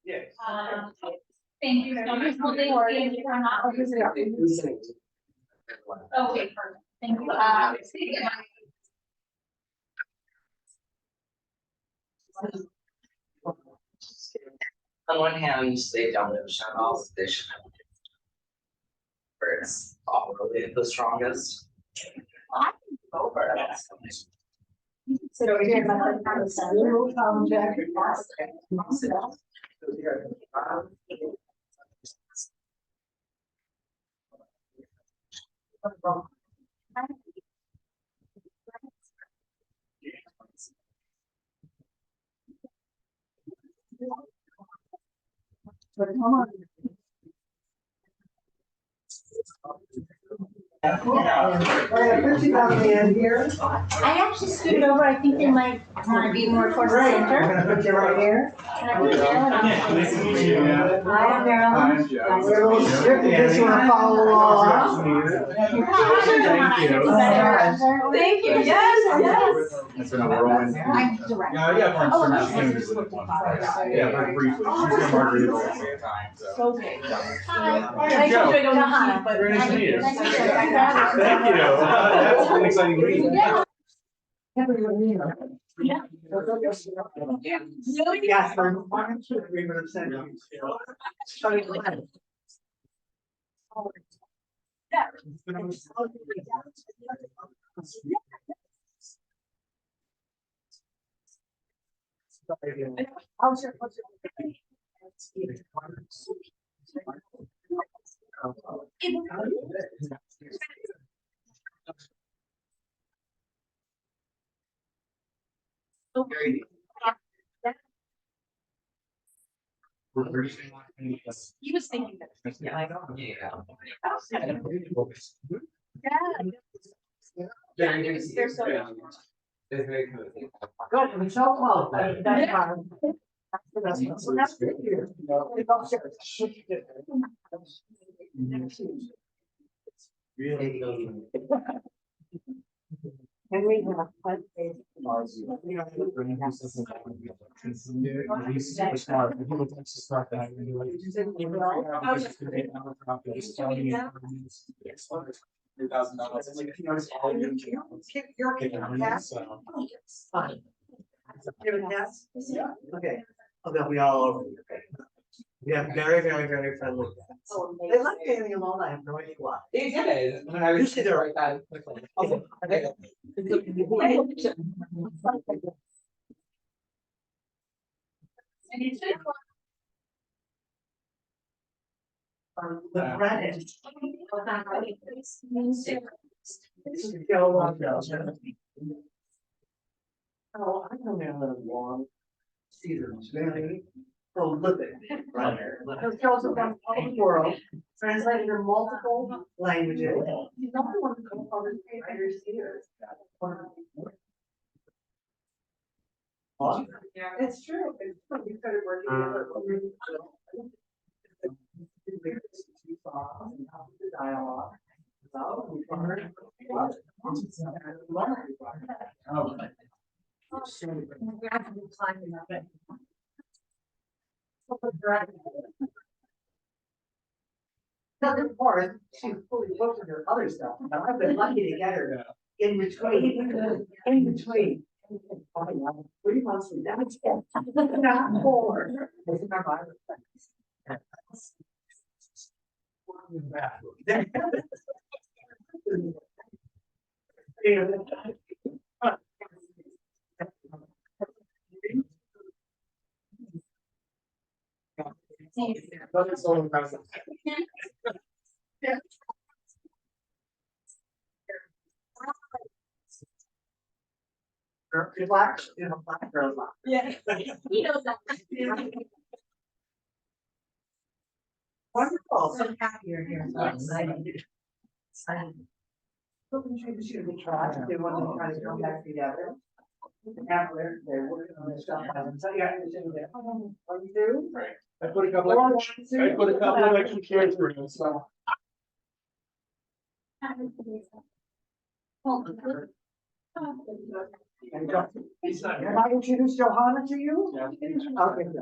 Yes. Thank you so much. Thank you for not. Okay, perfect. Thank you. On one hand, they don't shut off, they should have. Where it's all really the strongest. Go for it. Sit over here, my I actually scooted over, I think they might want to be more towards the I'm center. gonna put you right here. And I put Marilyn on. Nice to meet you. Hi, I'm Marilyn. We're a little strict in case you wanna follow along. Thank you, yes. It's been a whirlwind. I'm direct. Yeah, Oh, Mark, no, she came to visit one. Yeah, very briefly. She's in Margaritaville at the same time, so. Okay. Hi. I told you I don't know you, but. Very nice to meet you. Nice to meet you. Thank you. That's an exciting week. Yeah. Yes, I'm sure we would have sent you. He was thinking that. Yeah, I know. Yeah. They're so. It's very cozy. Good, we're so close. That's fine. Really. And we have. Fine. Give it a yes? Yeah. Okay. Oh, they'll be all over you. We have very, very, very friendly guests. They like getting alone, I have no idea why. They did. I mean, I was Usually they're right back. Okay. The bread is. Oh, I know they're a little long. Seasons, very prolific, right? Those girls have done all the world, translated in multiple languages. He's not the one who comes on the writers here. Yeah, it's true. It's true. We started working together. Dialogue. So we learned. Of course, she's fully booked with her other stuff, but I've been lucky to get her in between, in between. 3 months from now, not 4. Black, black girls. Yeah. He knows that. Wonderful, so happy you're here. So excited. Should we try? They want to try to come back together. They're working on this stuff. So yeah, are you do? I put a couple of extra chairs for you, so. Have I introduced Johanna to you? Okay, good.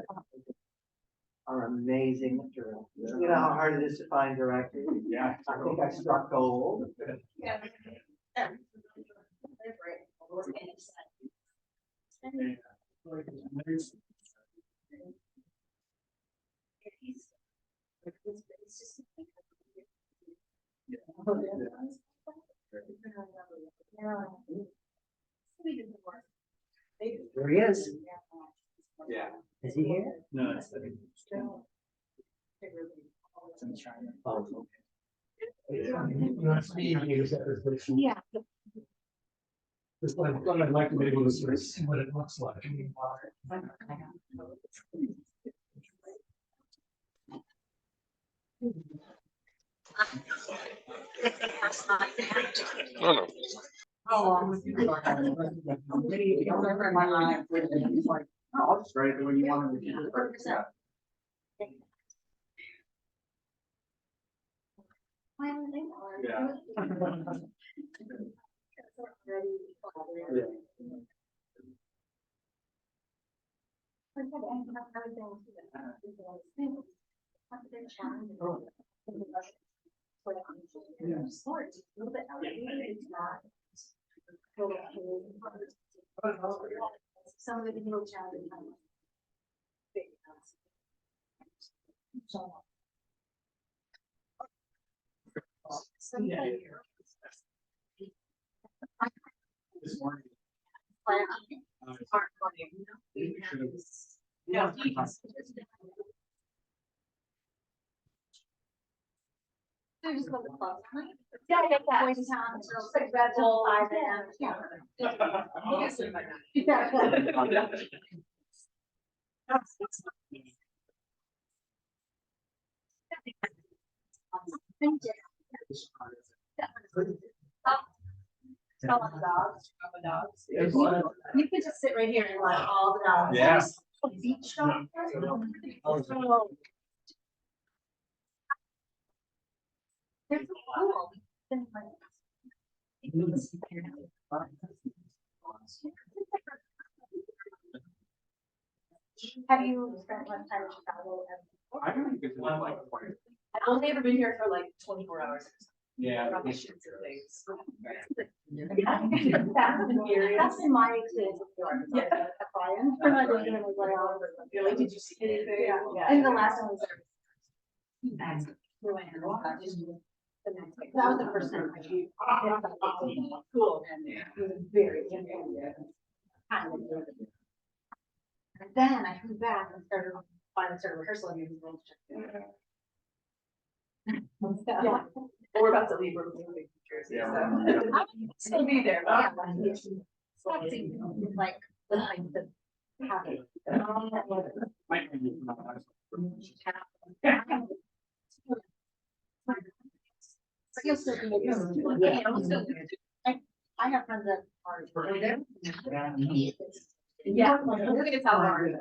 Our amazing director. You know how hard it is to find directors? Yeah. I think I struck gold. There he is. Yeah. Is he here? No, it's Oh, Yeah. Just I'd like to be able to sort of see what it looks like. How long would you? I'll never in my life. Oh, I'll just write it the way you wanted to do it. Yeah. Some of the little challenge. This morning. Yeah. Yeah, Boys Town, so it's like Red Bull, You could just sit right here and let all the dogs. Yeah. Beach dog. They're so cool. Have you spent much time in Chicago? I don't think it's one like. I've only ever been here for like 24 hours. Yeah. Probably shoots and things. That's been my experience with York. Yeah. Brian. For my daughter was like, oh, Really, did you see anything? yeah. And the last one was. That was the first time. Cool. It was very. And then I flew back and finally started rehearsal. Yeah. Well, we're about to leave. We're moving to Jersey, so I'll still be there. Yeah. But Like the happy. But you'll still be. Yeah, I'll still be. I have friends that are. yeah, I think it's how hard.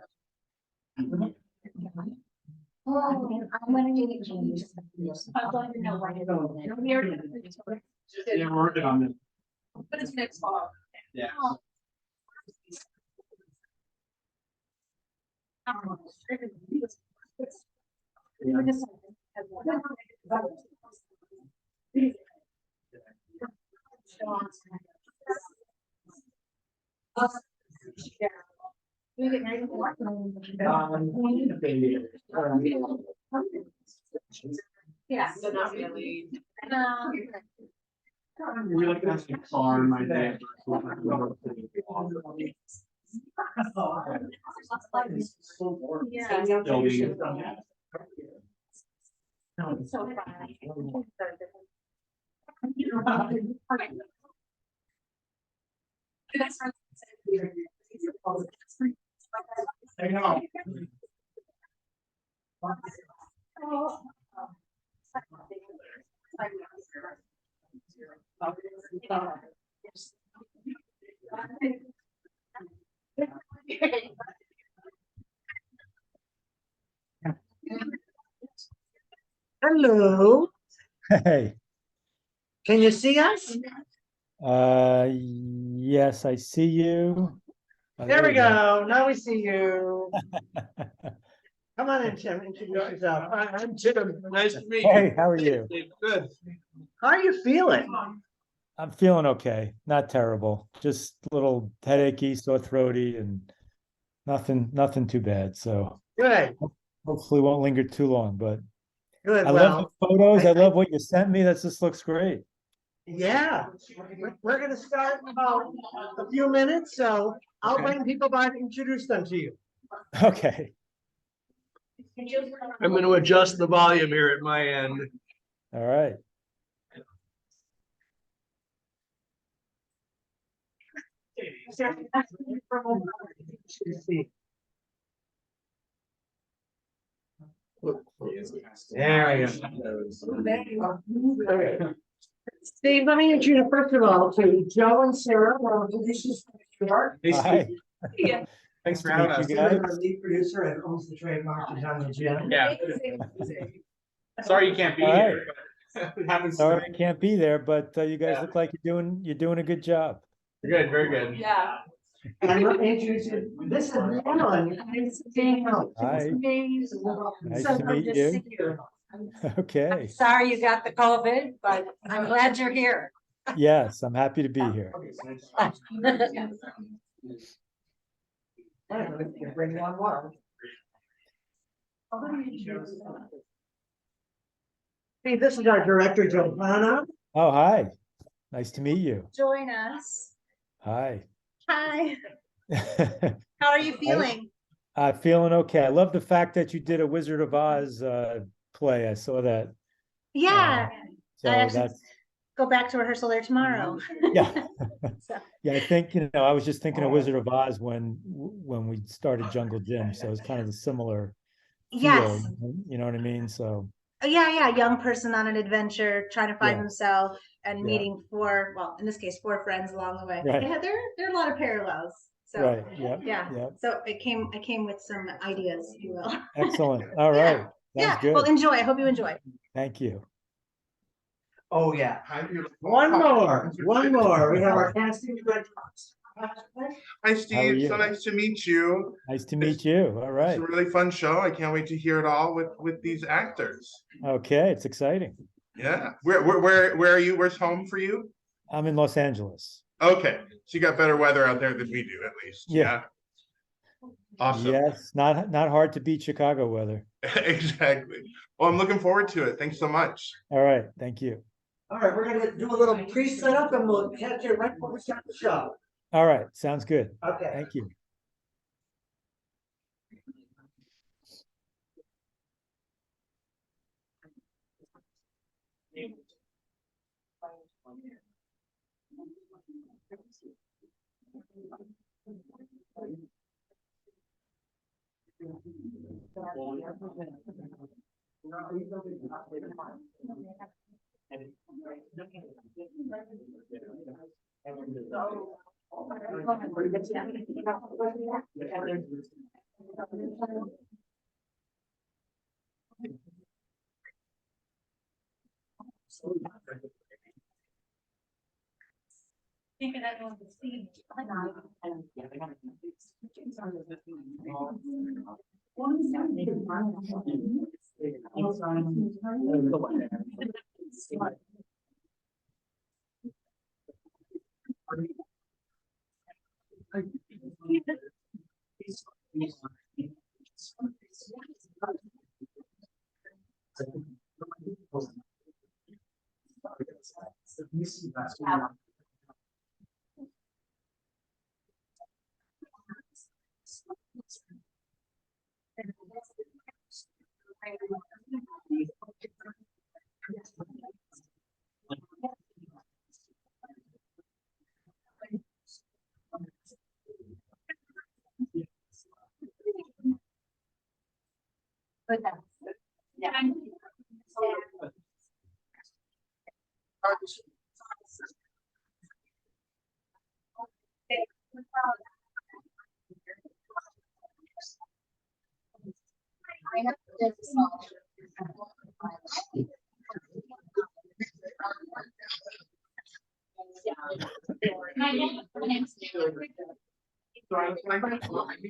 Oh, I'm gonna do it. I'm going to know why you're going. Yeah, we're working on it. But it's next fall. Yeah. You get married. Yeah. So not really. We like to have some farm, I think. Yeah. Building. So fun. I know. Hello, Hey, can you see us? Yes, I see you. There we go. Now we see you. Come on in, Tim. Introduce yourself. Hi, I'm Tim. Nice to meet Hey, you. how are you? Good. How are you feeling? I'm feeling okay. Not terrible. Just a little headachy, sore throaty, and nothing too bad. So Good, hopefully won't linger too long. But good. I love Well, the photos. I I- love what you sent me. That just looks great. yeah, we're gonna start in about a few minutes, so I'll Okay. bring people by to introduce them to you. Okay. I'm going to adjust the volume here at my end. All right. There we go. Steve, let me introduce you first of all to Joe and Sarah, our producers from New York. Hi. Yeah. Thanks for to having meet you us. Steve guys. is our lead producer and owns the trademark to John and Jim. Yeah. Sorry you can't be All right. here. But it happens. Sorry I can't be there, but you guys Yeah. look like you're doing a good job. Good, very good. Yeah. And I'm gonna introduce you, this is Madeline. Hi. Nice So to good meet to you. see you. Okay. Sorry you got the COVID, but I'm glad you're here. Yes, I'm happy to be here. Bring one more. Hey, this is our director, Johanna. Oh, hi. Nice to meet you. Join us. Hi. Hi, how are you feeling? Feeling okay. I love the fact that you did a Wizard of Oz play. I saw that. Yeah, So I actually- that's go back to rehearsal there tomorrow. yeah. So- Yeah, I think, I was just thinking of Wizard of Oz when we started Jungle Gym. So it's kind of a similar feel, Yes, you know what I mean? So yeah, young person on an adventure, trying to find Yeah. himself and Yeah. meeting well, in this case, 4 friends along the way. Right. Yeah, there are a lot of parallels. So right. Yeah. yeah. Yeah. So I came with some ideas, if you will. Excellent. All right. Sounds Yeah, good. well, enjoy. I hope you enjoy. Thank you. Oh, yeah. One more. We have our casting director. Hi, How are Steve. you? So nice to meet you. Nice to meet you. All It's right. a really fun show. I can't wait to hear it all with these actors. Okay. It's exciting. Yeah. Where are you? Where's home for you? I'm in Los Angeles. Okay. So you got better weather out there than we do, at least. Yeah. Awesome. Yes. Not hard to beat Chicago weather. Exactly. Well, I'm looking forward to it. Thanks so much. All right. Thank you. All right, we're gonna do a little pre-setup and we'll catch you right before we start the show. All right. Sounds good. Okay. Thank you.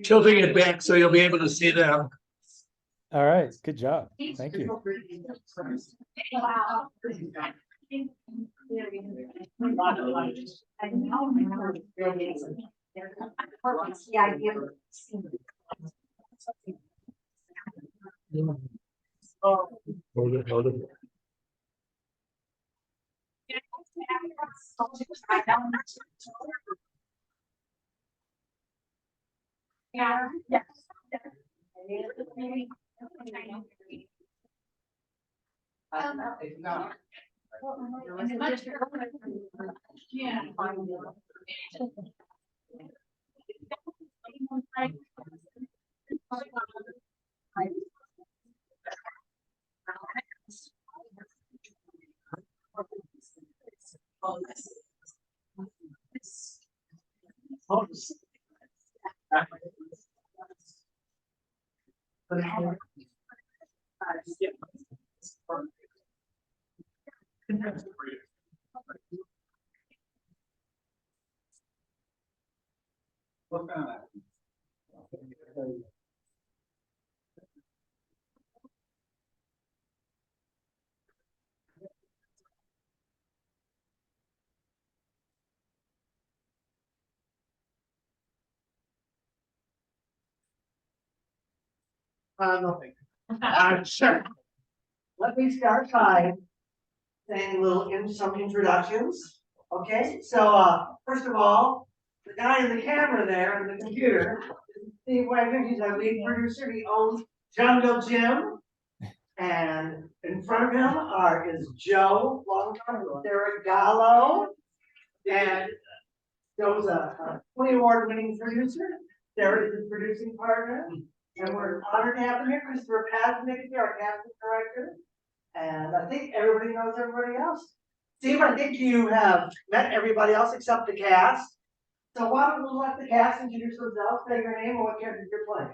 Tilting it back so you'll be able to see them. All right, good job. Thank you. Wow. Yeah, Hold it, hold it. yeah, yeah. Yeah. Nothing. Sure. Let me start by saying a little some introductions. Okay, so first of all, the guy in the camera there in the computer, is Steve Wagner, he's our lead producer. He owns Jungle Jim. And in front of him is Joe Longtime, Derek Gallo, and Joe's a Tony Award winning producer. Derek is his producing partner. And we're honored to have him here. Christopher Pasnick is our casting director. And I think everybody knows everybody else. Steve, I think you have met everybody else except the cast. So why don't we let the cast introduce themselves, say your name and what character you're playing.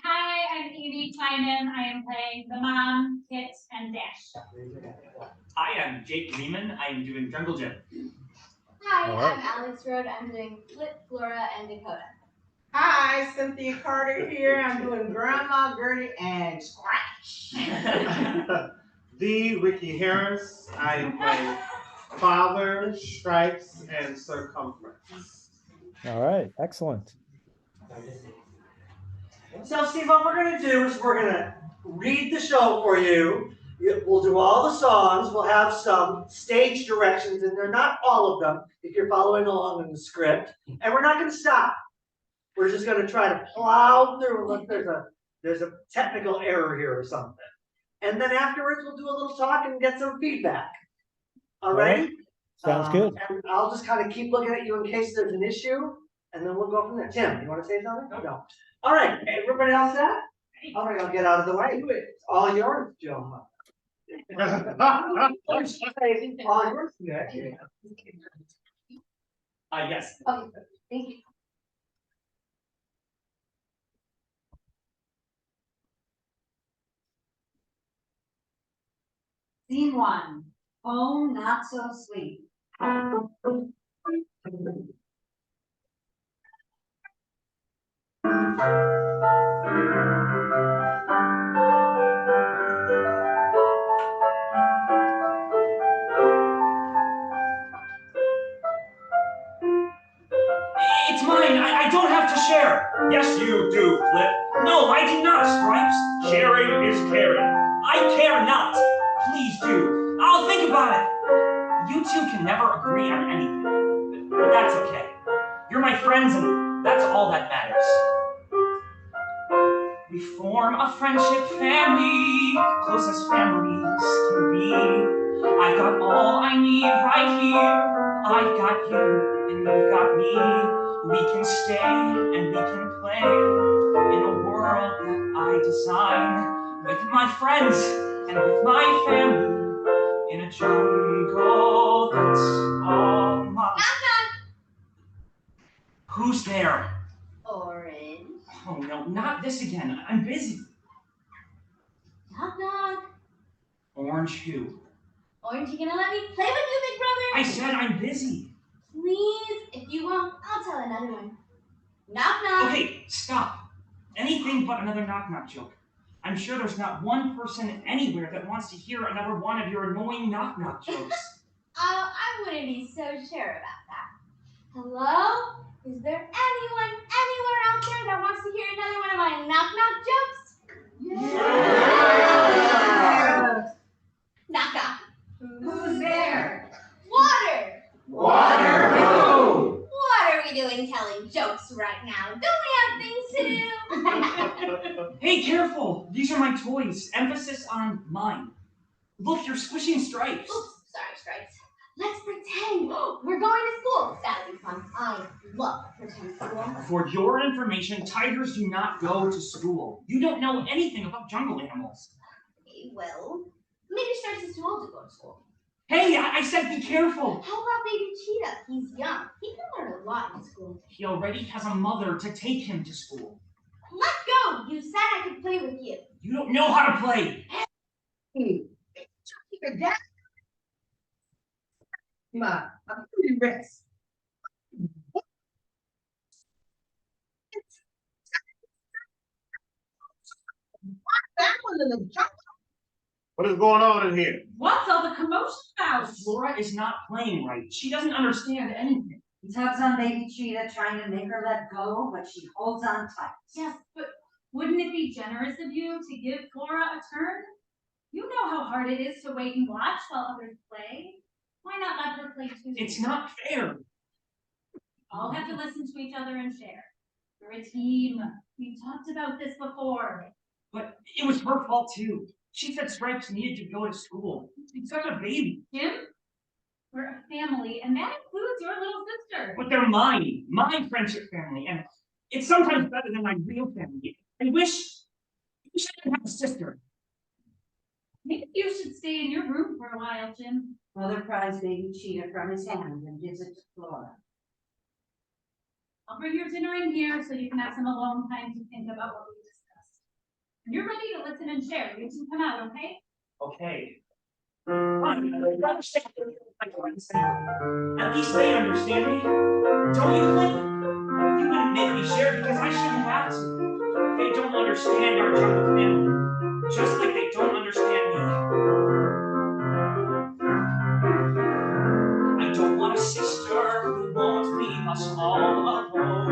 Hi, I'm Evie Tynan. I am playing the mom, Kit, and Dash. Hi, I'm Jake Lehman. I'm doing Jungle Gym. Hi, All right. I'm Alex Rode. I'm doing Flip, Flora, and Dakota. Hi, Cynthia Carter here. I'm doing Grandma Gertie and Scratch. The Ricky Harris. I am playing Father, Stripes, and Circumference. All right, excellent. So Steve, what we're gonna do is we're gonna read the show for you. We'll do all the songs. We'll have some stage directions, and they're not all of them if you're following along in the script. And we're not gonna stop. We're just gonna try to plow through unless there's a technical error here or something. And then afterwards, we'll do a little talk and get some feedback. All right? Sounds good. And I'll just kind of keep looking at you in case there's an issue, and then we'll go from there. Tim, you want to say something? No. All right, everybody else set? All right, I'll get out of the way. It's all yours, Joe. All yours, Nick. Yes. Okay, thank you. Scene 1. Home Not So Sweet. It's mine. I don't have to share. Yes, you do, Flip. No, I do not, Stripes. Sharing is caring. I care not. Please do. I'll think about it. You two can never agree on anything. But that's okay. You're my friends, and that's all that matters. We form a friendship family, close as families can be. I've got all I need right here. I've got you, and you've got me. We can stay and we can play in a world that I design with my friends and with my family in a jungle that's all mine. Who's there? Orange. Oh no, not this again. I'm busy. Knock knock. Orange who? Orange, you gonna let me play with you, big brother? I I said I'm busy. Please, if you won't, I'll tell another one. Knock knock. Okay, stop. Anything but another knock-knock joke. I'm sure there's not one person anywhere that wants to hear another one of your annoying knock-knock jokes. I wouldn't be so sure about that. Hello? Is there anyone anywhere out there that wants to hear another one of my knock knock jokes? Knock knock. Who's there? Water. Water who? What are we doing telling jokes right now? Don't we have things to do? Hey, careful! These are my toys. Emphasis on mine. Look, you're squishing stripes. Oops, sorry, Stripes. Let's pretend we're going to school. That'll be fun. I love pretend school. For your information, tigers do not go to school. You don't know anything about jungle animals. Okay, well, maybe Stripes is too old to go to school. Hey, I said be careful. How about baby Cheetah? He's young. He can learn a lot in school. He already has a mother to take him to school. Let's go. You said I could play with you. You don't know how to play. Hey, your dad. Ma, I'm pretty rest. That one in the jungle. What is going on in here? What's all the commotion about? Flora is not playing right. She doesn't understand anything. He tugs on baby Cheetah, trying to make her let go, but she holds on tight. Yes, but wouldn't it be generous of you to give Flora a turn? You know how hard it is to wait and watch while others play. Why not let her play too? It's not fair. All have to listen to each other and share. We're a team. We've talked about this before. But it was her fault too. She said Stripes needed to go to school. He's such a baby. Jim, we're a family, and that includes your little sister. But they're mine. My friendship family. And it's sometimes better than my real family. I wish I didn't have a sister. Maybe you should stay in your room for a while, Jim. Mother pries baby Cheetah from his hand and gives it to Flora. I'll bring your dinner in here so you can have some alone time to think about what we discussed. When you're ready to listen and share, you can come out, okay? Okay. At least they understand me. Don't you think? You wouldn't make me share because I shouldn't have to. They don't understand our jungle family. Just like they don't understand me. I don't want a sister who won't leave us all alone.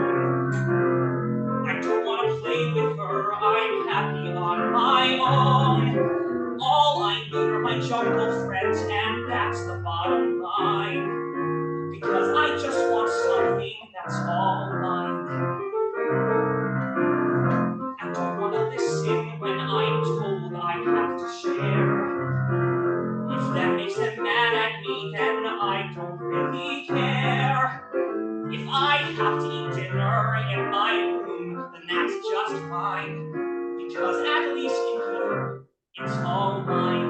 I don't want to play with her. I'm happy on my own. All I need are my jungle friends, and that's the bottom line. Because I just want something that's all mine. I don't want to listen when I'm told I have to share. If that makes them mad at me, then I don't really care. If I have to eat dinner in my room, then that's just fine. Because at least in here, it's all mine.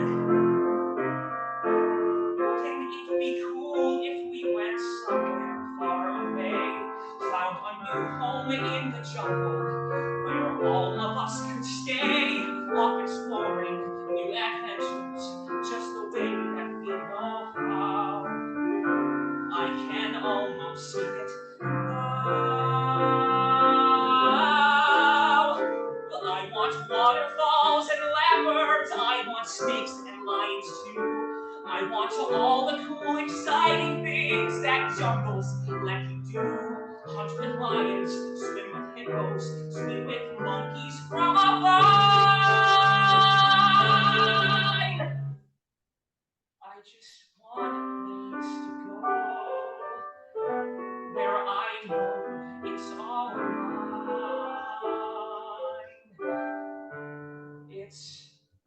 Wouldn't it be cool if we went somewhere far away, found a new home in the jungle, where all of us could stay, off exploring new adventures, just the way that we know how. I can almost see it now. I want waterfalls and leopards. I want snakes and lions too. I want all the cool, exciting things that jungles let you do. Hunt with lions, swim with hippos, swim with monkeys from a vine. I just want a place to go where I know it's all mine. It's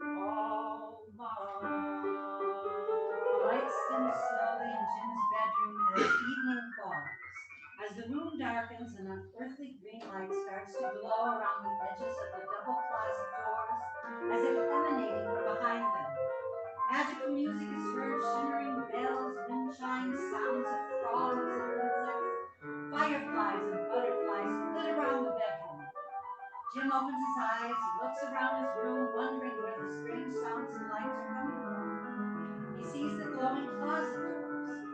all mine. The lights dim slowly in Jim's bedroom as evening falls. As the room darkens, an unearthly green light starts to glow around the edges of the double closet doors, as if emanating from behind them. Magical music is heard, shimmering bells, wind chimes, sounds of frogs and insects. Fireflies and butterflies flit around the bedroom. Jim opens his eyes, he looks around his room, wondering where the strange sounds and lights are coming from. He sees the glowing closet doors.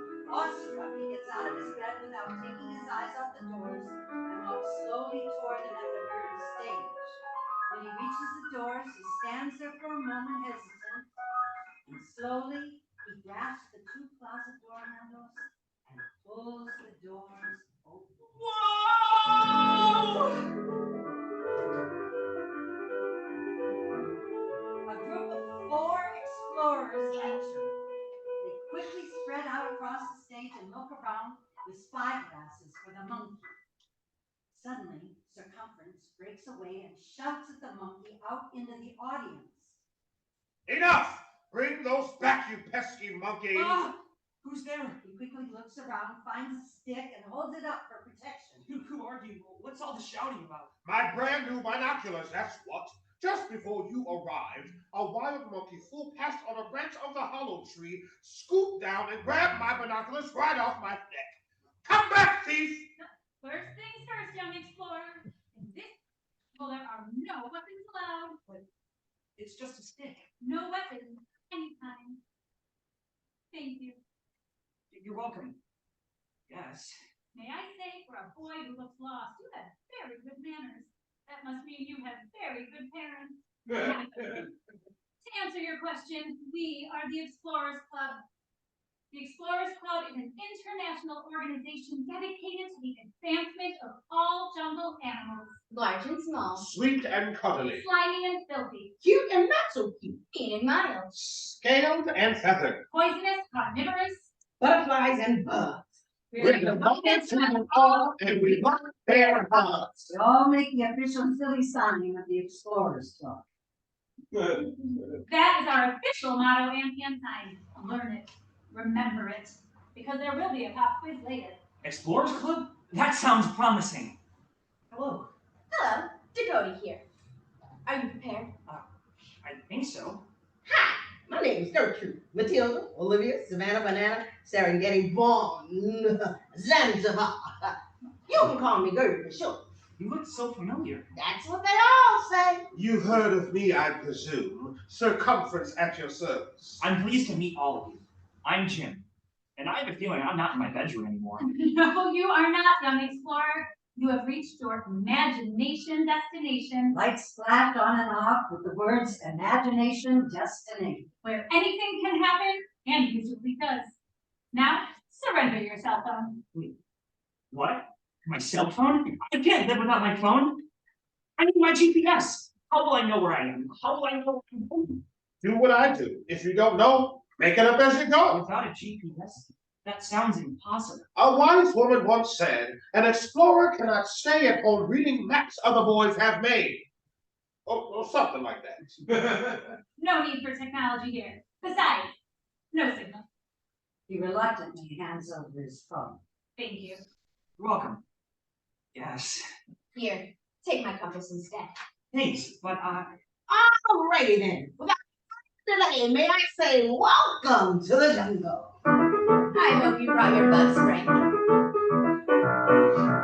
he reaches the doors, he stands there for a moment hesitant, and slowly he grasps the two closet door handles and pulls the doors open. Whoa! A group of 4 explorers enter. They quickly spread out across the stage and look around with spyglasses for the monkey. Suddenly, Circumference breaks away and shouts at the monkey out into the audience. Enough! Bring those back, you pesky monkeys! Ah, who's there? He quickly looks around, finds a stick, and holds it up for protection. Who are you? What's all the shouting about? My brand new binoculars, that's what. Just before you arrived, a wild monkey flew past on a branch of the hollow tree, scooped down, and grabbed my binoculars right off my neck. Come back, thief! First things first, young explorer. In this well, there are no weapons allowed. But it's just a stick. No weapons, anytime. Thank you. You're welcome. Yes. May I say, for a boy who looks lost, you have very good manners. That must mean you have very good parents. To answer your question, we are the Explorers Club. The Explorers Club is an international organization dedicated to the advancement of all jungle animals. Large and small. Sweet and cuddly. Slimy and filthy. Cute and not so cute. Mean and mild. Scaled and feathered. Poisonous, carnivorous. Butterflies and bugs. We're the monkeys to them all, and we want their hearts. We all make the official silly sign of the Explorers Club. That is our official motto and hand sign. Learn it. Remember it. Because there will be a pop quiz later. Explorers Club? That sounds promising. Hello. Hello, Dakota here. Are you prepared? I think so. Hi, my name is Gertrude. Matilda, Olivia, Savannah, Banana, Serengeti, Vaughn, Zanzibar. You can call me Gertie for short. You look so familiar. That's what they all say. You've heard of me, I presume. Circumference at your service. I'm pleased to meet all of you. I'm Jim, and I have a feeling I'm not in my bedroom anymore. No, you are not, young explorer. You have reached your imagination destination, Lights flashed on and off with the words imagination destination. where anything can happen, and usually does. Now, surrender your cell phone. What? My cell phone? I can't live without my phone. I need my GPS. How will I know where I am? How will I know where I'm going? Do what I do. If you don't know, make it up as you go. Without a GPS? That sounds impossible. A wise woman once said, an explorer cannot stay at home reading maps other boys have made. Or something like that. No need for technology here. Besides, no signal. He reluctantly hands over his phone. Thank you. You're welcome. Yes. Here, take my compass instead. Thanks, but Alrighty then. Without further delay, may I say welcome to the jungle. I hope you brought your bug spray.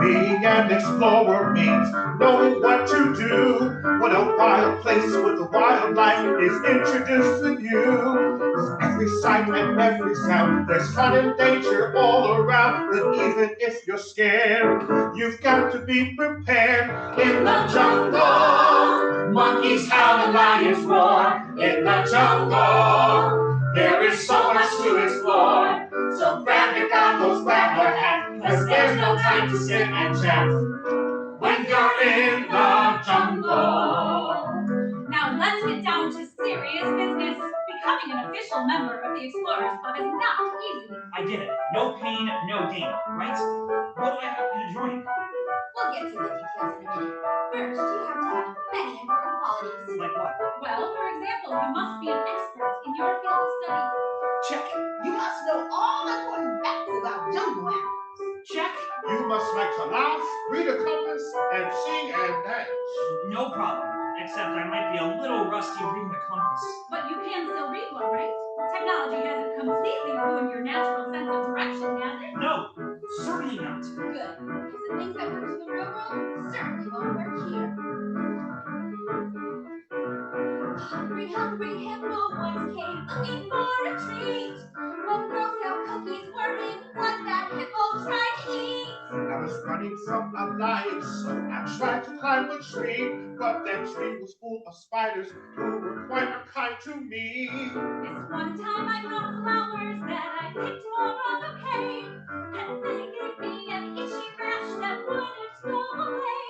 Being an explorer means knowing what to do when a wild place with a wildlife is introduced to you. Every sight and every sound, there's fun and danger all around. But even if you're scared, you've got to be prepared. In the jungle, monkeys howl and lions roar. In the jungle, there is so much to explore. So grab your goggles, grab your hat, 'cause there's no time to sit and chat when you're in the jungle. Now let's get down to serious business. Becoming an official member of the Explorers Club is not easy. I get it. No pain, no gain, right? What do I have to do to join? We'll get to the details in a minute. First, you have to have many important qualities. Like what? Well, for example, you must be an expert in your field of study. Check. You must know all important facts about jungle animals. Check. You must like to laugh, read a compass, and sing and dance. No problem. Except I might be a little rusty reading the compass. But you can still read one, right? Technology hasn't completely ruined your natural sense of direction, has it? No, certainly not. Good, because the things that work in the real world certainly won't work here. Hungry hippo once came looking for a treat. But Girl Scout cookies were in what that hippo tried to eat. I was running running from a lion. So I tried to climb a tree, but that tree was full of spiders who were quite unkind to me. This one time I got flowers that I picked all wrong, okay, and they gave me an itchy rash that wouldn't go away.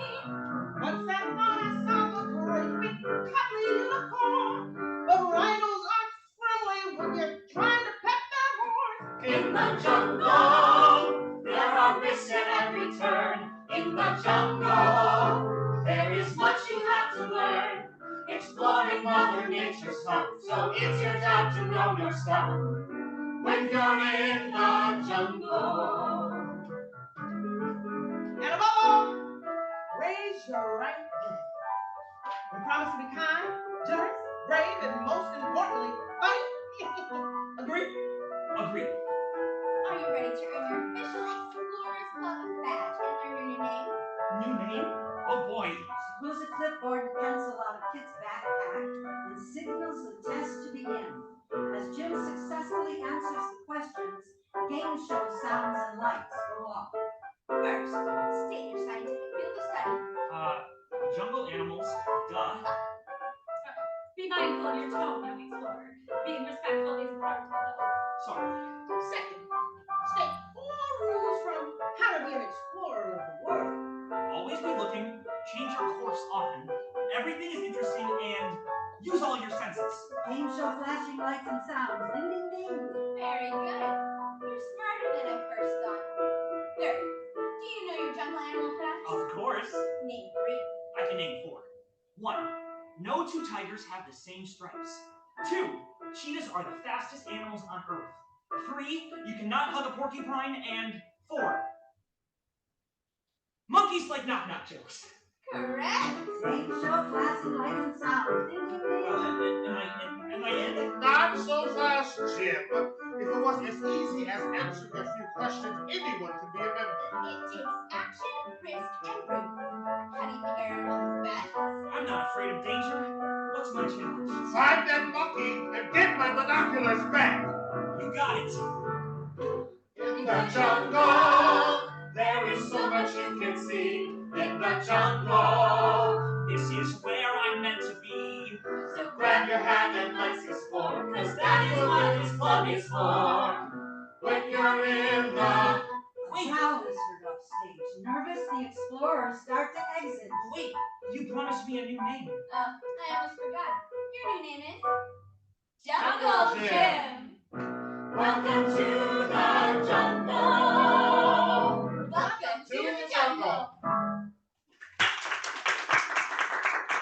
Once that night I saw a great big cuddly unicorn. But rhinos aren't friendly when you're trying to pet their horns. In the jungle, there are risks at every turn. In the jungle, there is much you have to learn. Exploring Mother Nature's fun, so it's your job to know your stuff when you're in the jungle. And above all, raise your right hand. And promise to be kind, generous, brave, and most importantly, funny. Agree? Agree. Are you ready to earn your official Explorers Club badge and learn your new name? New name? Oh boy. She pulls a clipboard and pencil out of Kit's backpack and signals the test to begin. As Jim successfully answers the questions, game show sounds and lights go off. First, state your scientific field of study. Jungle animals, duh. Be mindful of your tone, young explorer. Being respectful is part of the oath. Sorry. Second, state 4 rules from how to be an explorer of the world. Always be looking, change your course often. Everything is interesting and use all your senses. Game show flashing lights and sounds. Ding, ding, ding. Very good. You're smarter than I first thought. Third, do you know your jungle animal facts? Of course. Name 3. I can name 4. 1. No 2 tigers have the same stripes. 2. Cheetahs are the fastest animals on Earth. 3. You cannot hug a porcupine. And 4. Monkeys like knock-knock jokes. Correct. Game show flashing lights and sounds. Ding, ding, ding. Am I in? Not so fast, Jim. If it was as easy as answering a few questions, anyone could be a member. It takes action, risk, and proof. How do you think I earned all these badges? I'm not afraid of danger. What's my challenge? Find that monkey and get my binoculars back. You got it. In the jungle, There is so much you can see in the jungle. This is where I'm meant to be. So grab your hand and let's explore, cause that is what this club is for. When you're in the... A Wait, crowd is heard off stage. Nervous, the explorers start to exit. wait, you promised me a new name. I almost forgot. Your new name is Jungle Jungle Jim. Jim. Welcome to the jungle. Welcome to the jungle.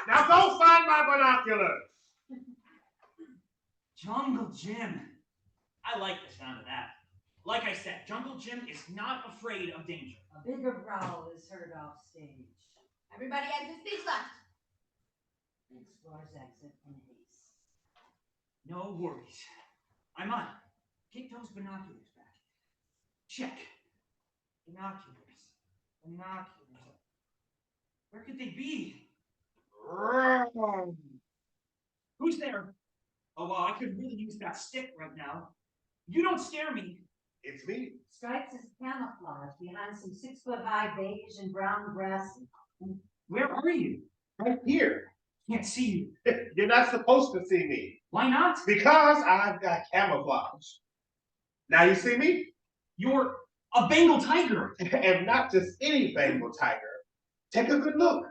Now go find my binoculars. Jungle Jim. I like the sound of that. Like I said, Jungle Jim is not afraid of danger. A bigger growl is heard off stage. Everybody exit stage left. The explorers exit in haste. No worries. I'm on. Get those binoculars back. Check. Binoculars. Binoculars. Where could they be? Who's there? Oh, well, I could really use that stick right now. You don't scare me. It's me. Stripes is camouflage behind some 6-foot-high beige and brown grass. Where are you? Right here. Can't see you. You're not supposed to see me Why not? because I've got camouflage. Now you see me? You're a Bengal tiger. And not just any Bengal tiger. Take a good look.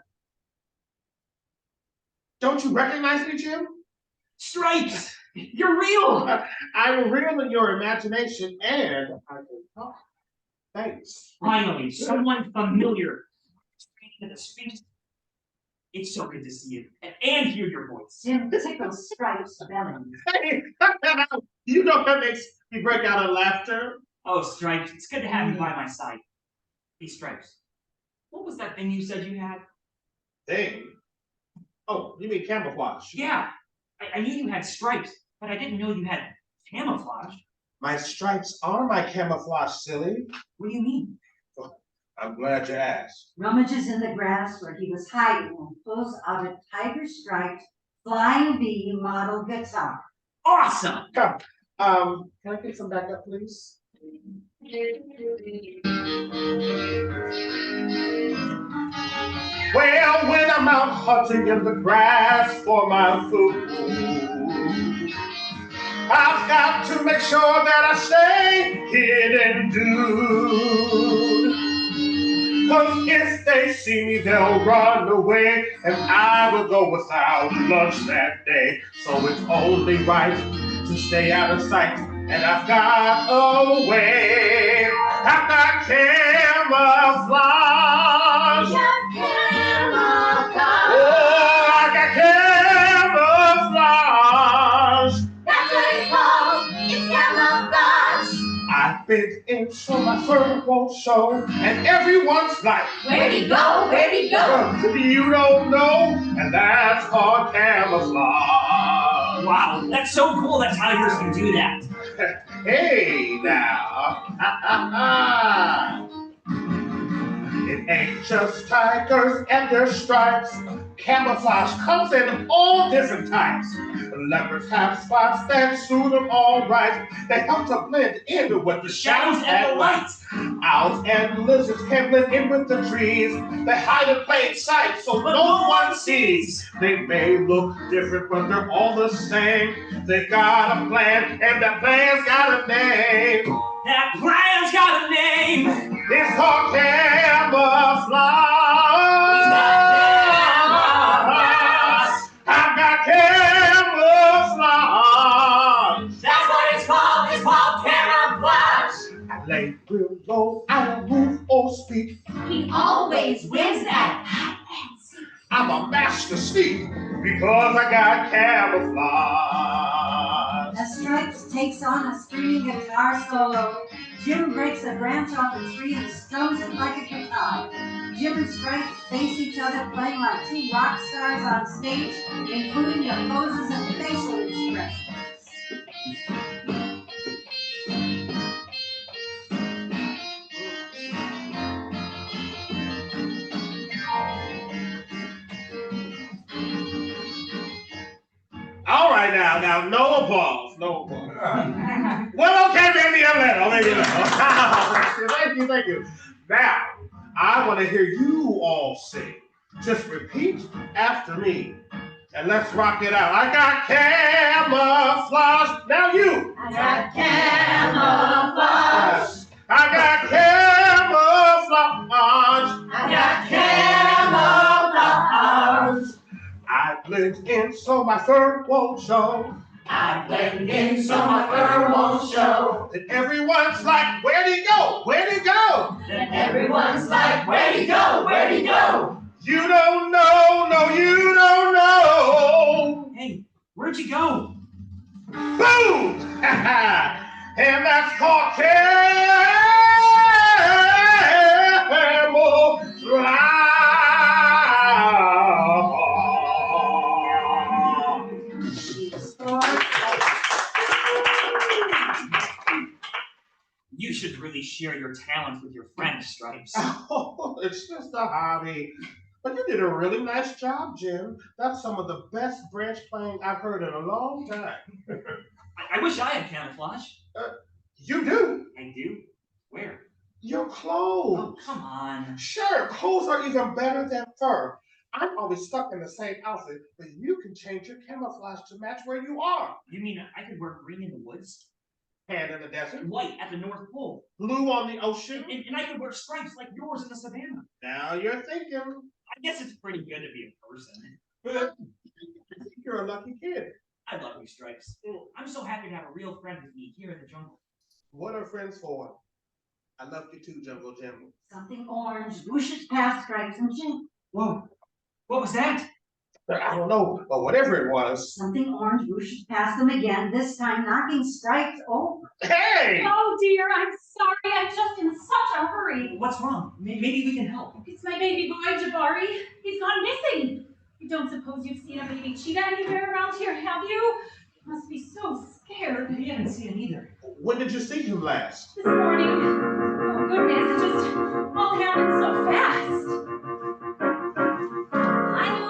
Don't you recognize me, Jim? Stripes! You're real! I'm real in your imagination and I can talk. Thanks. Finally, someone familiar. Speaking of the Sphinx, it's so good to see you and hear your voice. Jim tickles Stripes' belly. Hey, you know what makes me break out in laughter? Oh, Stripes, it's good to have you by my side. Hey, Stripes, what was that thing you said you had? Thing? Oh, you mean camouflage? Yeah, I knew you had stripes, but I didn't know you had camouflage. My stripes are my camouflage, silly. What do you mean? I'm glad you asked. Rummages in the grass where he was hiding and pulls out a tiger-striped Flying V model guitar. Awesome! Come. Can I get some backup, please? hunting in the grass for my food. I've got to make sure that I stay hidden, dude. 'Cause if they see me, they'll run away, and I will go without lunch that day. So it's only right to stay out of sight, and I've got a way. I've got camouflage. Oh, I got camouflage. That's what it's called. It's camouflage. I've been in so my fur won't show, and everyone's like, Where'd he go? Where'd he go? You don't know, and that's called camouflage. Wow, that's so cool that tigers can do that. Hey now, it ain't just tigers and their stripes. Camouflage comes in all different types. Leopards have spots that suit them all right. They help to blend in with the shadows and the light. Owls and lizards can blend in with the trees. They hide in plain sight so no one sees. They may look different, but they're all the same. They got a plan, and that plan's got a name. That plan's got a name. It's called camouflage. I've got camouflage. That's what it's called. It's called camouflage. I lay real low, I don't move or speak. He always wins at hide and seek. I'm a master thief because I got camouflage. As Stripes takes on a string guitar solo, Jim breaks a branch off a tree and strums it like a guitar. Jim and Stripes face each other playing like two rock stars on stage, including their poses and facial expressions. All right, now, no applause, no applause. Well, okay, maybe a little. Thank you. Now, I want to hear you all sing. Just repeat after me, and let's rock it out. I got camouflage. Now you. I got camouflage. I got camouflage. I got camouflage. I blend in so my fur won't show. I blend in so my fur won't show. And everyone's like, where'd he go? Where'd he go? And everyone's like, where'd he go? Where'd he go? You don't know, no, you don't know. Hey, where'd you go? Boom! And that's called You should really share your talent with your friend, Stripes. Oh, it's just a hobby. But you did a really nice job, Jim. That's some of the best branch playing I've heard in a long time. I wish I had camouflage. You do? I do? Where? Your clothes. Oh, come on. Sure, clothes are even better than fur. I'm always stuck in the same outfit, but you can change your camouflage to match where you are. You mean I could wear green in the woods? Tan in the desert. White at the North Pole. Blue on the ocean. And I could wear stripes like yours in the savannah. Now you're thinking. I guess it's pretty good to be a person. But I think you're a lucky kid. I love you, Stripes. I'm so happy to have a real friend with me here in the jungle. What are friends for? I love you too, Jungle Jim. Something orange whooshes past Stripes and Jim. Whoa. What was that? I don't know, but whatever it was. Something orange whooshes past them again, this time knocking Stripes over. Hey! Oh dear, I'm sorry. I'm just in such a hurry. What's wrong? Maybe we can help. It's my baby boy, Jabari. He's gone missing. You don't suppose you've seen a baby cheetah anywhere around here, have you? You must be so scared. We haven't seen him either. When did you see him last? This morning. Oh goodness, it just all happened so fast. I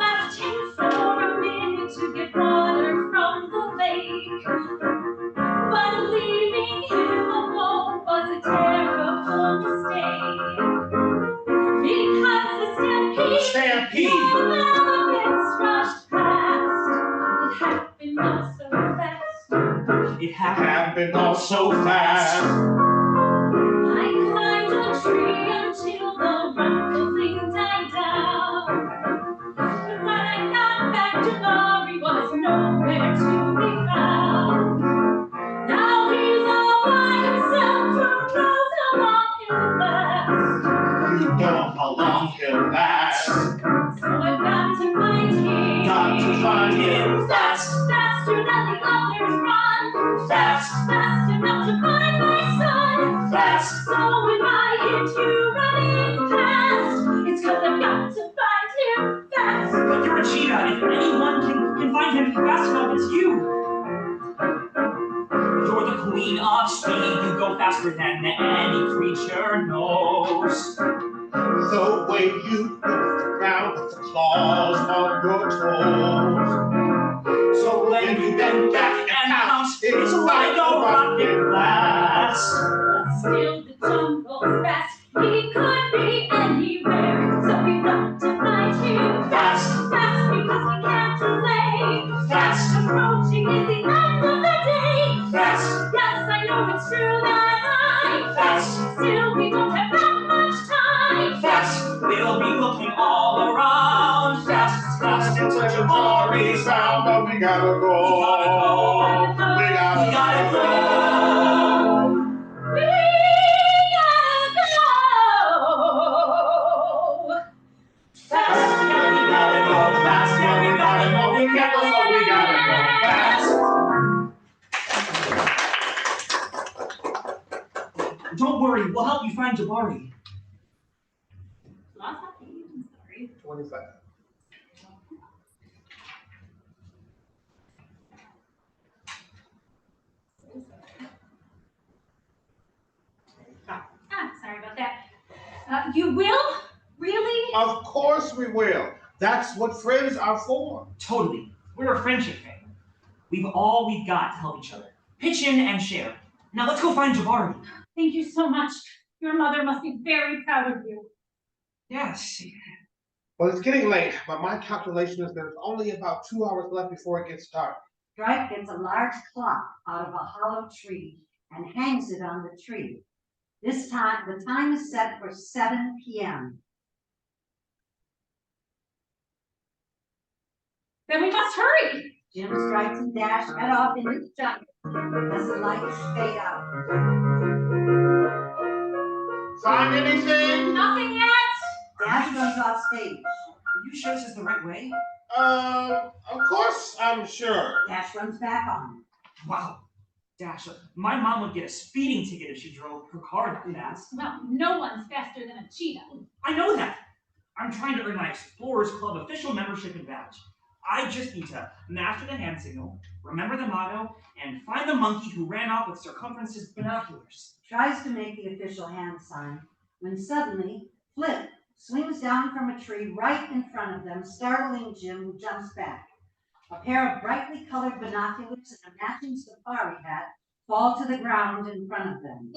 left him for a minute to get water from the lake. But leaving him alone was a terrible mistake. Because the stampede Stampede. of elephants happened all so fast. I climbed a tree until the rumbling died down. But when I got back to Bobby was nowhere to be found. Now he's all by himself, two rows along his left. You don't know how long he'll last. So I've got to find him. Got to find him fast. Faster than the others run. Fast enough to find my son. Fast. So when I hit you running fast, it's 'cause I've got to find him fast. But you're a cheetah. If anyone can find him fast enough, it's you. You're the queen of speed. You go faster than any creature knows. The way you hit the ground with the claws on your toes. So when you bend back and pounce, it's like a rocket blast. But still the jungle's fast. He could be anywhere. So we've got to find him Fast. Fast because we can't delay. Fast. Approaching is the end of the day. Fast. Yes, I know it's true that I Fast. Still we don't have that much time. Fast. We'll be looking all around. Fast. Fast until Jabari's found, but we gotta go. We gotta We gotta We gotta go. We gotta go. Fast. Yeah, we gotta go fast. Yeah, we gotta go. We gotta go. We gotta go fast. Don't worry, we'll help you find Jabari. Lost that thing, I'm sorry. 25. Sorry about that. You will? Really? Of course we will. That's what friends are for. Totally. We're a friendship family. We've all we've got to help each other. Pitch in and share. Now let's go find Jabari. Thank you so much. Your mother must be very proud of you. Yes. Well, it's getting late, but my calculation is there's only about 2 hours left before it gets dark. Stripe gets a large clock out of a hollow tree and hangs it on the tree. This time, the time is set for 7 p.m. Then we must hurry. Jim, Stripes, and Dash head off into the jungle as the lights fade out. Find anything? Nothing yet. Dash runs off stage. Are you sure this is the right way? Of course I'm sure. Dash runs back on. Wow. Dash, my mom would get a speeding ticket if she drove her car that fast. Well, no one's faster than a cheetah. I know that. I'm trying to earn my Explorers Club official membership and badge. I just need to master the hand signal, remember the motto, and find the monkey who ran off with Circumference's binoculars. Tries to make the official hand sign when suddenly Flip swings down from a tree right in front of them, startling Jim, who jumps back. A pair of brightly colored binoculars and a matching safari hat fall to the ground in front of them.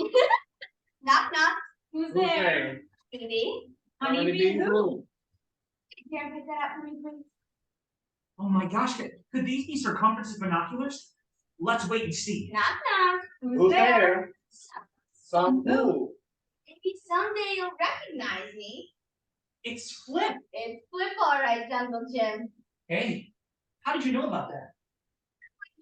Knock, knock. Who's there? Baby. Honeybee who? Can you pick that up for me, please? Oh my gosh, could these be Circumference's binoculars? Let's wait and see. Knock, knock. Who's there? Some who? Maybe someday you'll recognize me. It's Flip. It's Flip, all right, Jungle Jim. Hey, how did you know about that?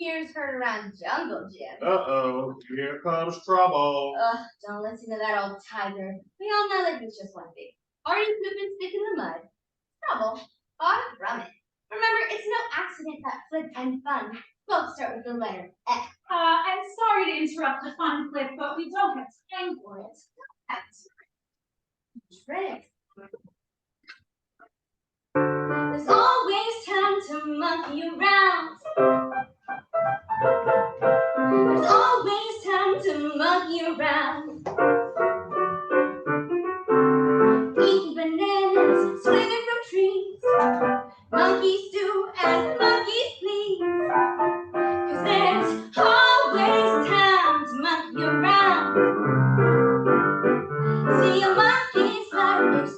Ears heard around Jungle Jim. Uh-oh, here comes trouble. Ugh, don't listen to that old tiger. We all know that he's just one big party snooping stick in the mud. Trouble, far from it. Remember, it's no accident that Flip and Fun both start with the letter F. I'm sorry to interrupt the fun, Flip, but we don't have time for it. That's trick. There's always time to monkey around. There's always time to monkey around. Eating bananas, swinging from trees. Monkeys do as monkeys please. 'Cause there's always time to monkey around. See a monkey's life is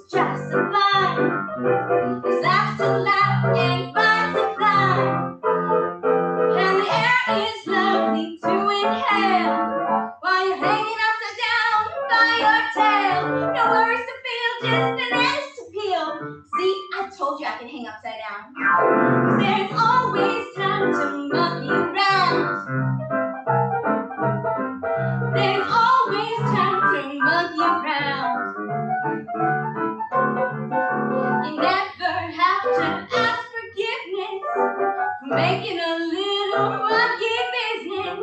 monkey around. You never have to ask forgiveness for making a little monkey business.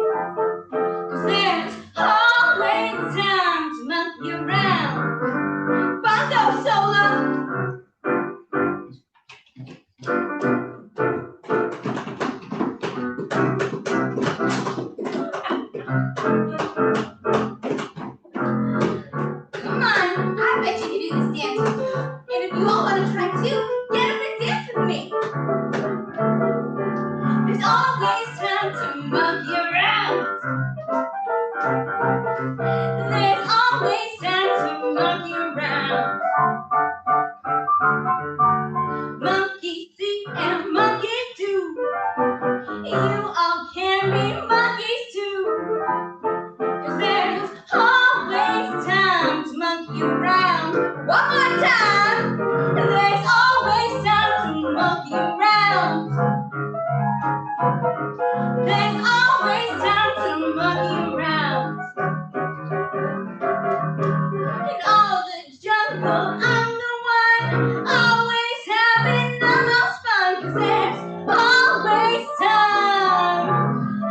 'Cause there's always time to monkey around. Bongo solo. Come on, I bet you can do this dance. And if you all want to try too, get up and dance with me. There's always time to monkey around. There's always time to monkey around. Monkey see and monkey do. You all can be monkeys too. 'Cause there's always time to monkey around. One more time. There's always time to monkey around. There's always time to monkey around. In all the jungle, I'm the one always having the most fun. 'Cause there's always time,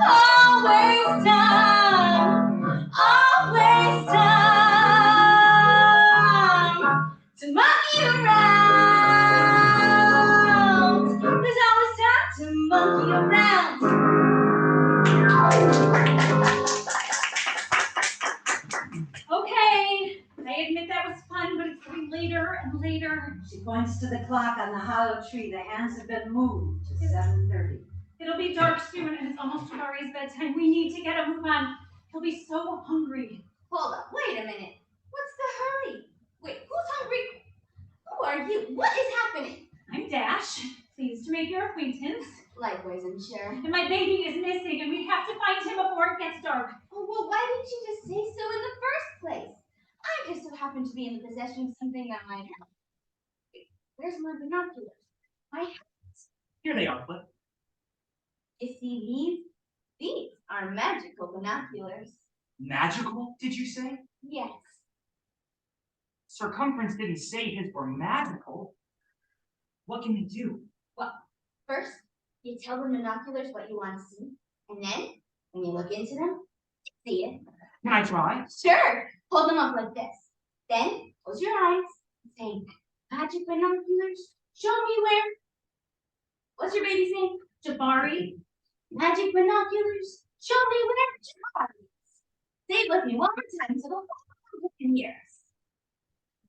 always time, always time to monkey around. There's always time to monkey around. Okay, I admit that was fun, but it's getting later and later. She points to the clock on the hollow tree. The hands have been moved to 7:30. It'll be dark soon and it's almost Tabari's bedtime. We need to get a move on. He'll be so hungry. Hold up, wait a minute. What's the hurry? Wait, who's hungry? Who are you? What is happening? I'm Dash. Pleased to make your acquaintance. Likewise, I'm sure. And my baby is missing and we have to find him before it gets dark. Oh, well, why didn't you just say so in the first place? I just so happen to be in the possession of something that might help. Wait, where's my binoculars? My hats. Here they are, Flip. You see these are magical binoculars. Magical, did you say? Yes. Circumference didn't say his were magical. What can they do? Well, first, you tell the binoculars what you want to see, and then, when you look into them, you see it. Can I try? Sure. Hold them up like this. Then, close your eyes and say, magic binoculars, show me where. What's your baby's name? Jabari. Magic binoculars, show me where Jabari is. Say it with me one more time so the whole world can hear us.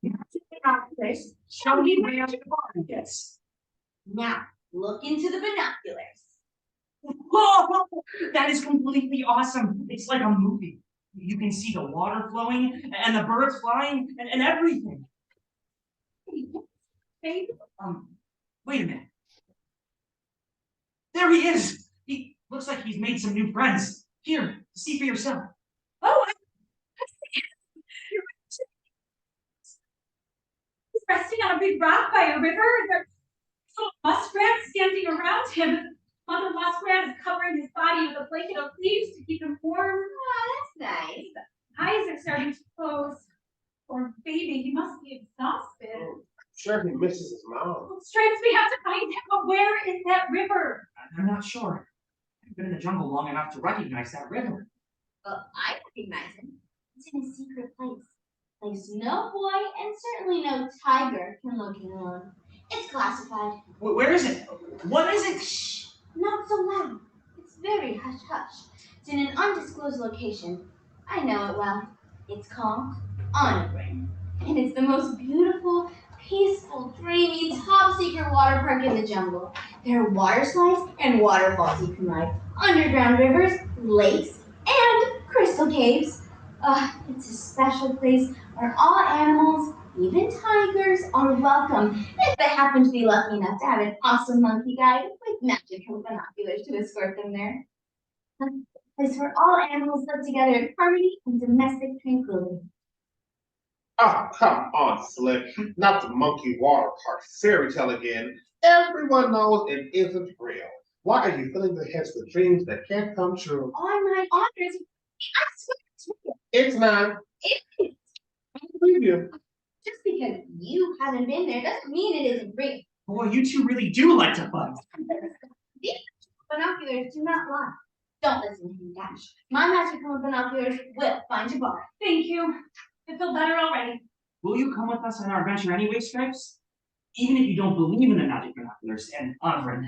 Magic binoculars, Show me where Jabari is. Now, look into the binoculars. Whoa! That is completely awesome. It's like a movie. You can see the water flowing and the birds flying and everything. Baby. Wait a minute. There he is. He looks like he's made some new friends. Here, see for yourself. Oh, he's resting on a big rock by a river. There's little muskrats standing around him. Mother muskrat is covering his body with a blanket of leaves to keep him warm. Oh, that's nice. Eyes are starting to close. Poor baby, he must be exhausted. I'm sure he misses his mom. Stripes, we have to find him, but where is that river? I'm not sure. I've been in the jungle long enough to recognize that river. Well, I recognize him. It's in a secret place. Place no boy and certainly no tiger can look in alone. It's classified. Where is it? What is it? Shh! Not so loud. It's very hush-hush. It's in an undisclosed location. I know it well. It's called Onabrin. And it's the most beautiful, peaceful, dreamy, top-secret water park in the jungle. There are water slides and waterfalls you can ride, underground rivers, lakes, and crystal caves. It's a special place where all animals, even tigers, are welcome if they happen to be lucky enough to have an awesome monkey guide with magical binoculars to escort them there. A place where all animals live together in harmony and domestic tranquility. Oh, come on, Flip. Not the monkey water park fairy tale again. Everyone knows it isn't real. Why are you filling their heads with dreams that can't come true? On my honors, I swear it's real. It's not. It is. believe you. Just because you haven't been there doesn't mean it isn't real. Boy, you two really do like to fight. These binoculars do not lie. Don't listen to him, Dash. My magical binoculars will find your bar. Thank you. I feel better already. Will you come with us on our adventure anyway, Stripes? Even if you don't believe in the magic binoculars and Othrin.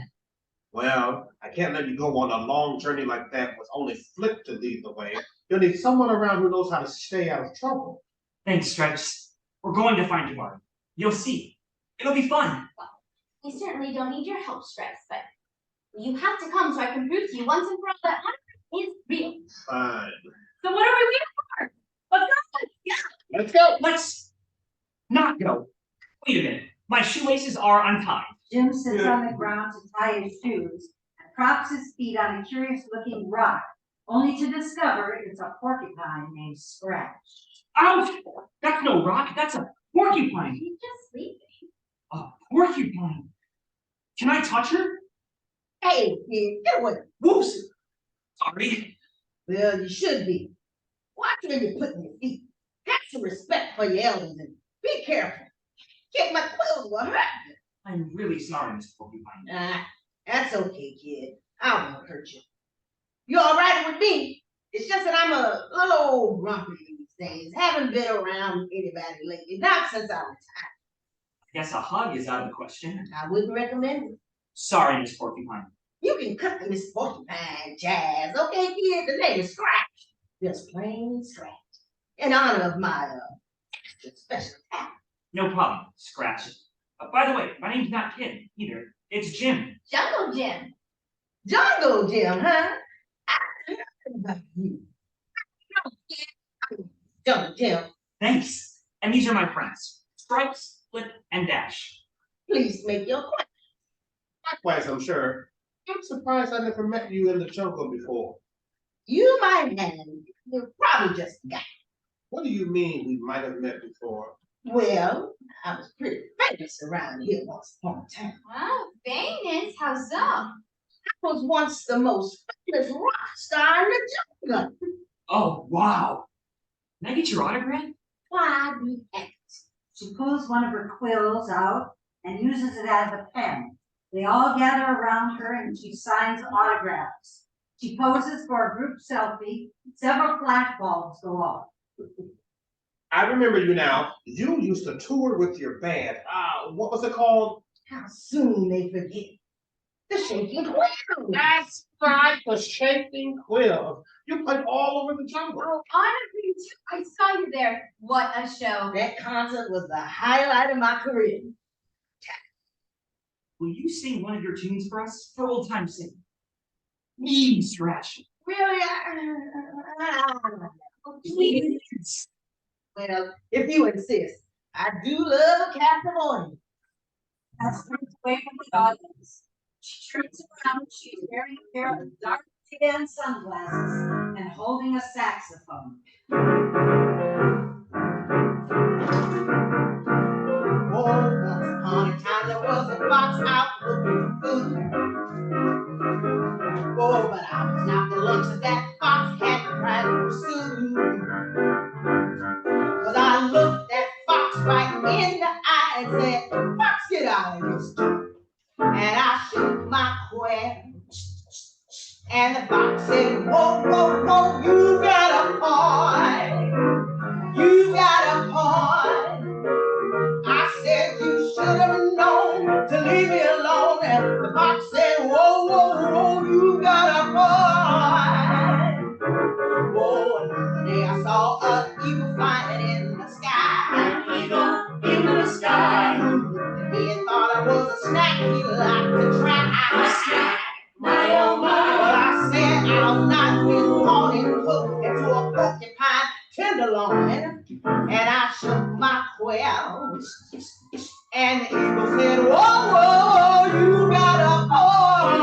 Well, I can't let you go on a long journey like that with only Flip to lead the way. You'll need someone around who knows how to stay out of trouble. Thanks, Stripes. We're going to find Jabari. You'll see. It'll be fun. We certainly don't need your help, Stripes, but you have to come so I can prove to you once and for all that Othrin is real. Fine. So what are we waiting for? Let's go. Yeah. Let's go. Let's not go. Wait a minute. My shoelaces are untied. Jim sits on the ground to tie his shoes and props his feet on a curious-looking rock, only to discover it's a porcupine named Scratch. Ouch! That's no rock. That's a porcupine. He's just sleeping. A porcupine. Can I touch her? Hey, kid, get away. Whoops. Sorry. Well, you should be. Watch where you're putting your feet. Have some respect for your elders and be careful. Kick my quills will hurt you. I'm really sorry, Miss Porcupine. Ah, that's okay, kid. I won't hurt you. You're all right with me. It's just that I'm a little old grumpy these days. Haven't been around anybody lately. Not since I retired. I guess a hug is out of the question. I wouldn't recommend it. Sorry, Miss Porcupine. You can cut the Miss Porcupine jazz, okay, kid? The name is Scratch. Just plain Scratch. In honor of my special talent. No problem. Scratch. By the way, my name's not Kid either. It's Jim. Jungle Jim. Jungle Jim, huh? I heard about you. Jungle Jim, Thanks. And these are my friends. Stripes, Flip, and Dash. please make your question. Likewise, I'm sure. I'm surprised I never met you in the jungle before. You might have. You probably just got. What do you mean we might have met before? Well, I was pretty famous around here once upon a time. Wow, famous. How so? I was once the most famous rock star in the jungle. Oh, wow. Can I get your autograph? Why be happy? She pulls one of her quills out and uses it as a pen. They all gather around her and she signs autographs. She poses for a group selfie. Several flash bulbs go off. I remember you now. You used to tour with your band. What was it called? How soon they forget. The Shaking Quill. That's right, the Shaking Quill. You played all over the jungle. Oh, honestly, I saw you there. What a show. That concert was the highlight of my career. Will you sing one of your tunes for us? For old time's sake. Please, Scratch. Really? Please. Well, if you insist, I do love California. As turns away from the audience, she turns around. She's wearing a pair of dark tan sunglasses and holding a saxophone. Oh, once upon a time there was a fox out looking for food. Oh, but I was not the lunch that that fox had tried to pursue. Cause I looked that fox right in the eye and said, "Fox, get out of this joint." And I shook my quail. And the fox said, "Whoa, whoa, whoa, you got a point. You got a point." I said, "You should have known to leave me alone." And the fox said, "Whoa, whoa, whoa, you got a point." Oh, another day I saw an eagle flying in the sky. An eagle in the sky. He looked at me and thought I was a snack he'd like to try. My oh my, but I said I'll not be caught and cooked into a porcupine tenderloin. And I shook my quail. And the eagle said, "Whoa, whoa, you got a point.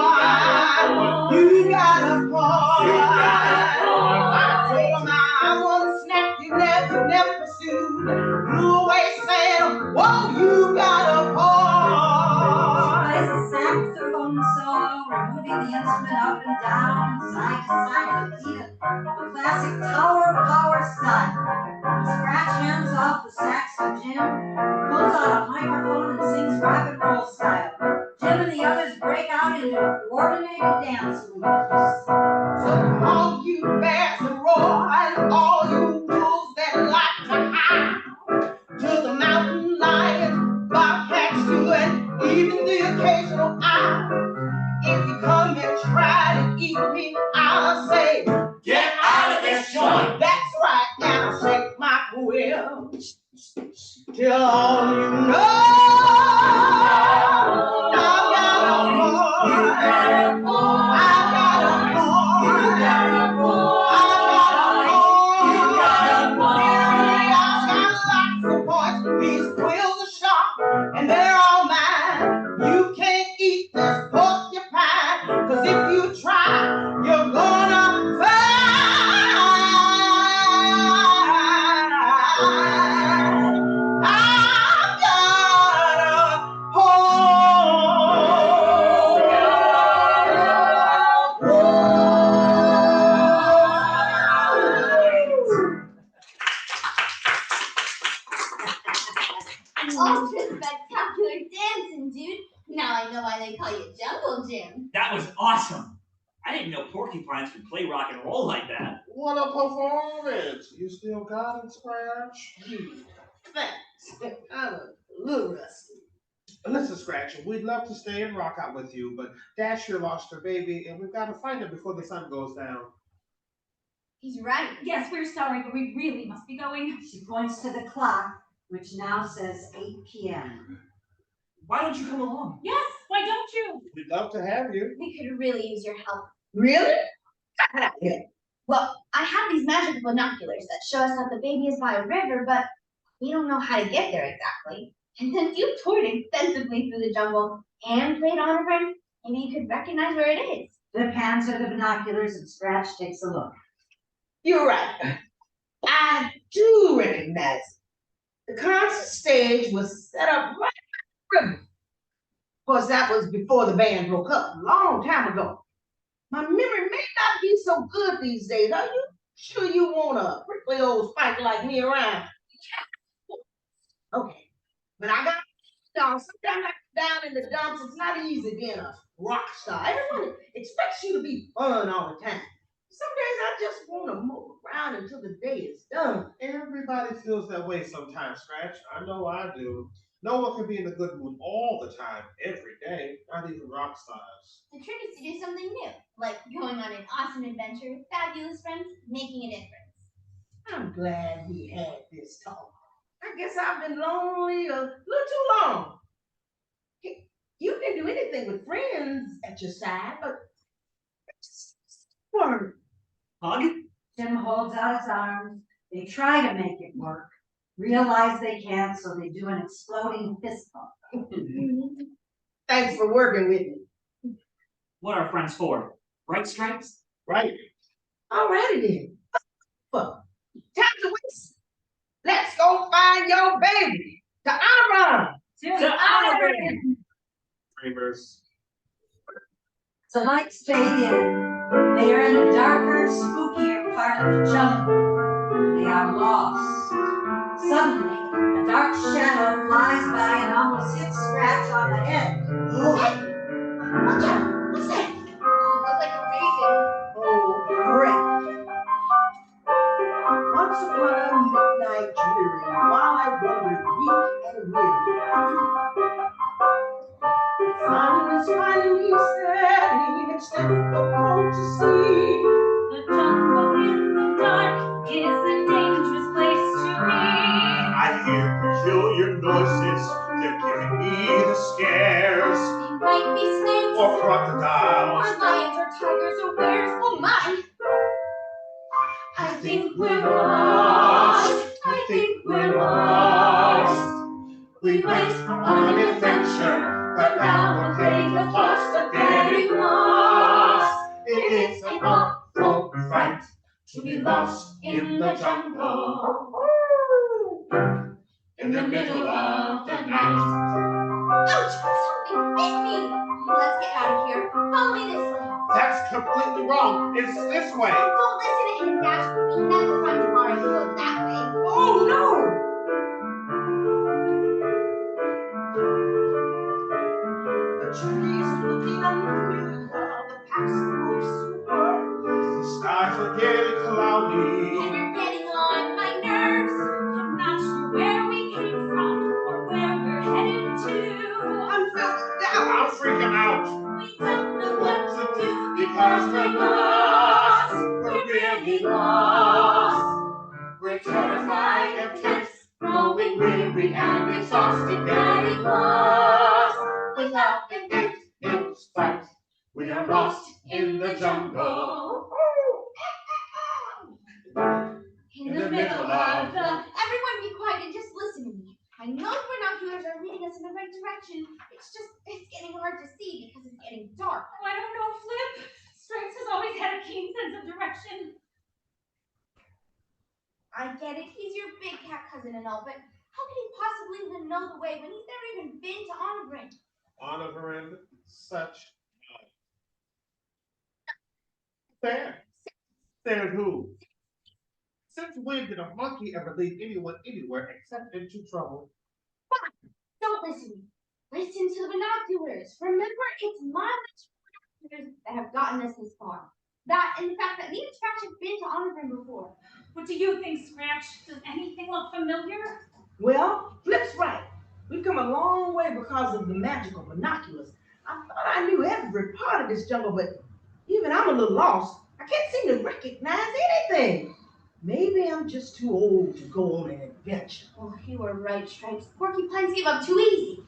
You got a point." I told him I want a snack you never pursued. Blew away saying, "Whoa, you got a point." She plays a saxophone solo, moving the instrument up and down, side to side, with the classic Tower of Power style. Scratch hands off the saxophone Jim pulls out a microphone and sings rock and roll style. Jim and the others break out into coordinated dance moves. So all you bears and roar and all you wolves that like to howl, to the mountain lions, bobcats too, and even the occasional owl. If you come and try to eat me, I'll say, get out of this joint. That's right, and I'll shake my will till all you know. I've got a boy. I've got a boy. I've got a boy. I've got a boy. These quills are sharp and they're all mine. You can't eat this porcupine, 'cause if you try, you're gonna find I've got a Ultra spectacular dancing, dude. Now I know why they call you Jungle Jim. That was awesome. I didn't know porcupines could play rock and roll like that. What a performance! You still got it, Scratch? Thanks. I'm a little rusty. Listen, Scratch, we'd love to stay and rock out with you, but Dasher lost her baby, and we've got to find her before the sun goes down. He's right. Yes, we're sorry, but we really must be going. She points to the clock, which now says 8 p.m. Why don't you come along? Yes, why don't you? We'd love to have you. We could really use your help. Really? Well, I have these magic binoculars that show us that the baby is by a river, but we don't know how to get there exactly. And since you toured extensively through the jungle and played on a friend, maybe you could recognize where it is. Flip hands her the binoculars and Scratch takes a look. You're right. I do recognize it. The concert stage was set up right by the river. Of course, that was before the band broke up, a long time ago. My memory may not be so good these days. Are you sure you want a prickly old spike like me around? Okay, but I got sometimes I get down in the dumps. It's not easy being a rock star. Everyone expects you to be fun all the time. Some days I just want to move around until the day is done. Everybody feels that way sometimes, Scratch. I know I do. No one can be in a good mood all the time, every day, not even rock stars. The trick is to do something new, like going on an awesome adventure with fabulous friends, making a difference. I'm glad we had this talk. I guess I've been lonely a little too long. You can do anything with friends at your side, but word. Hug? Jim holds out his arms. They try to make it work. Realize they can't, so they do an exploding fist bump. Thanks for working with me. What are friends for? Right, Stripes? Right. All righty then. Fuck. Time to waste. Let's go find your baby. To honor him. To honor him. Dreamers. The lights fade in. They are in a darker, spookier part of the jungle. They are lost. Suddenly, a dark shadow flies by and almost hits Scratch on the head. Watch out! What's that? Oh, it looks like a raven. Oh, great. Once upon a midnight dreary, while I wandered weak and weary, the sun was finally setting. It's difficult to see. The jungle in the dark is a dangerous place to be. I hear peculiar noises, they're giving me the scares. It might be snakes, Or crocodiles. or lions, or tigers, or bears. Oh my! I think we're lost. I think we're lost. We went on an adventure, but now we're paying the cost of getting lost. It is an awful fright to be lost in the jungle, in the middle of the night. Ouch! Something bit me! Let's get out of here. Follow me this way. That's completely wrong. It's this way. Don't listen to him, Dash. You'll never find tomorrow if you go that way. Oh no! We're terrified and tense, growing weary and exhausted, getting lost without an end in sight. We are lost in the jungle. In the middle of the... Everyone be quiet and just listen to me. I know the binoculars are leading us in the right direction. It's getting hard to see because it's getting dark. Oh, I don't know, Flip. Stripes has always had a keen sense of direction. I get it, he's your big cat cousin and all, but how can he possibly even know the way when he's never even been to Onabrin? Honoring such. Fair. Fair who? Since when did a monkey ever lead anyone anywhere except into trouble? Don't listen to me. Listen to the binoculars. Remember, it's my binoculars that have gotten us this far. That and the fact that me and Scratch have been to Onabrin before. What do you think, Scratch? Does anything look familiar? Well, Flip's right. We've come a long way because of the magical binoculars. I thought I knew every part of this jungle, but even I'm a little lost. I can't seem to recognize anything. Maybe I'm just too old to go on an adventure. Oh, you were right, Stripes. Porcupines give up too easy.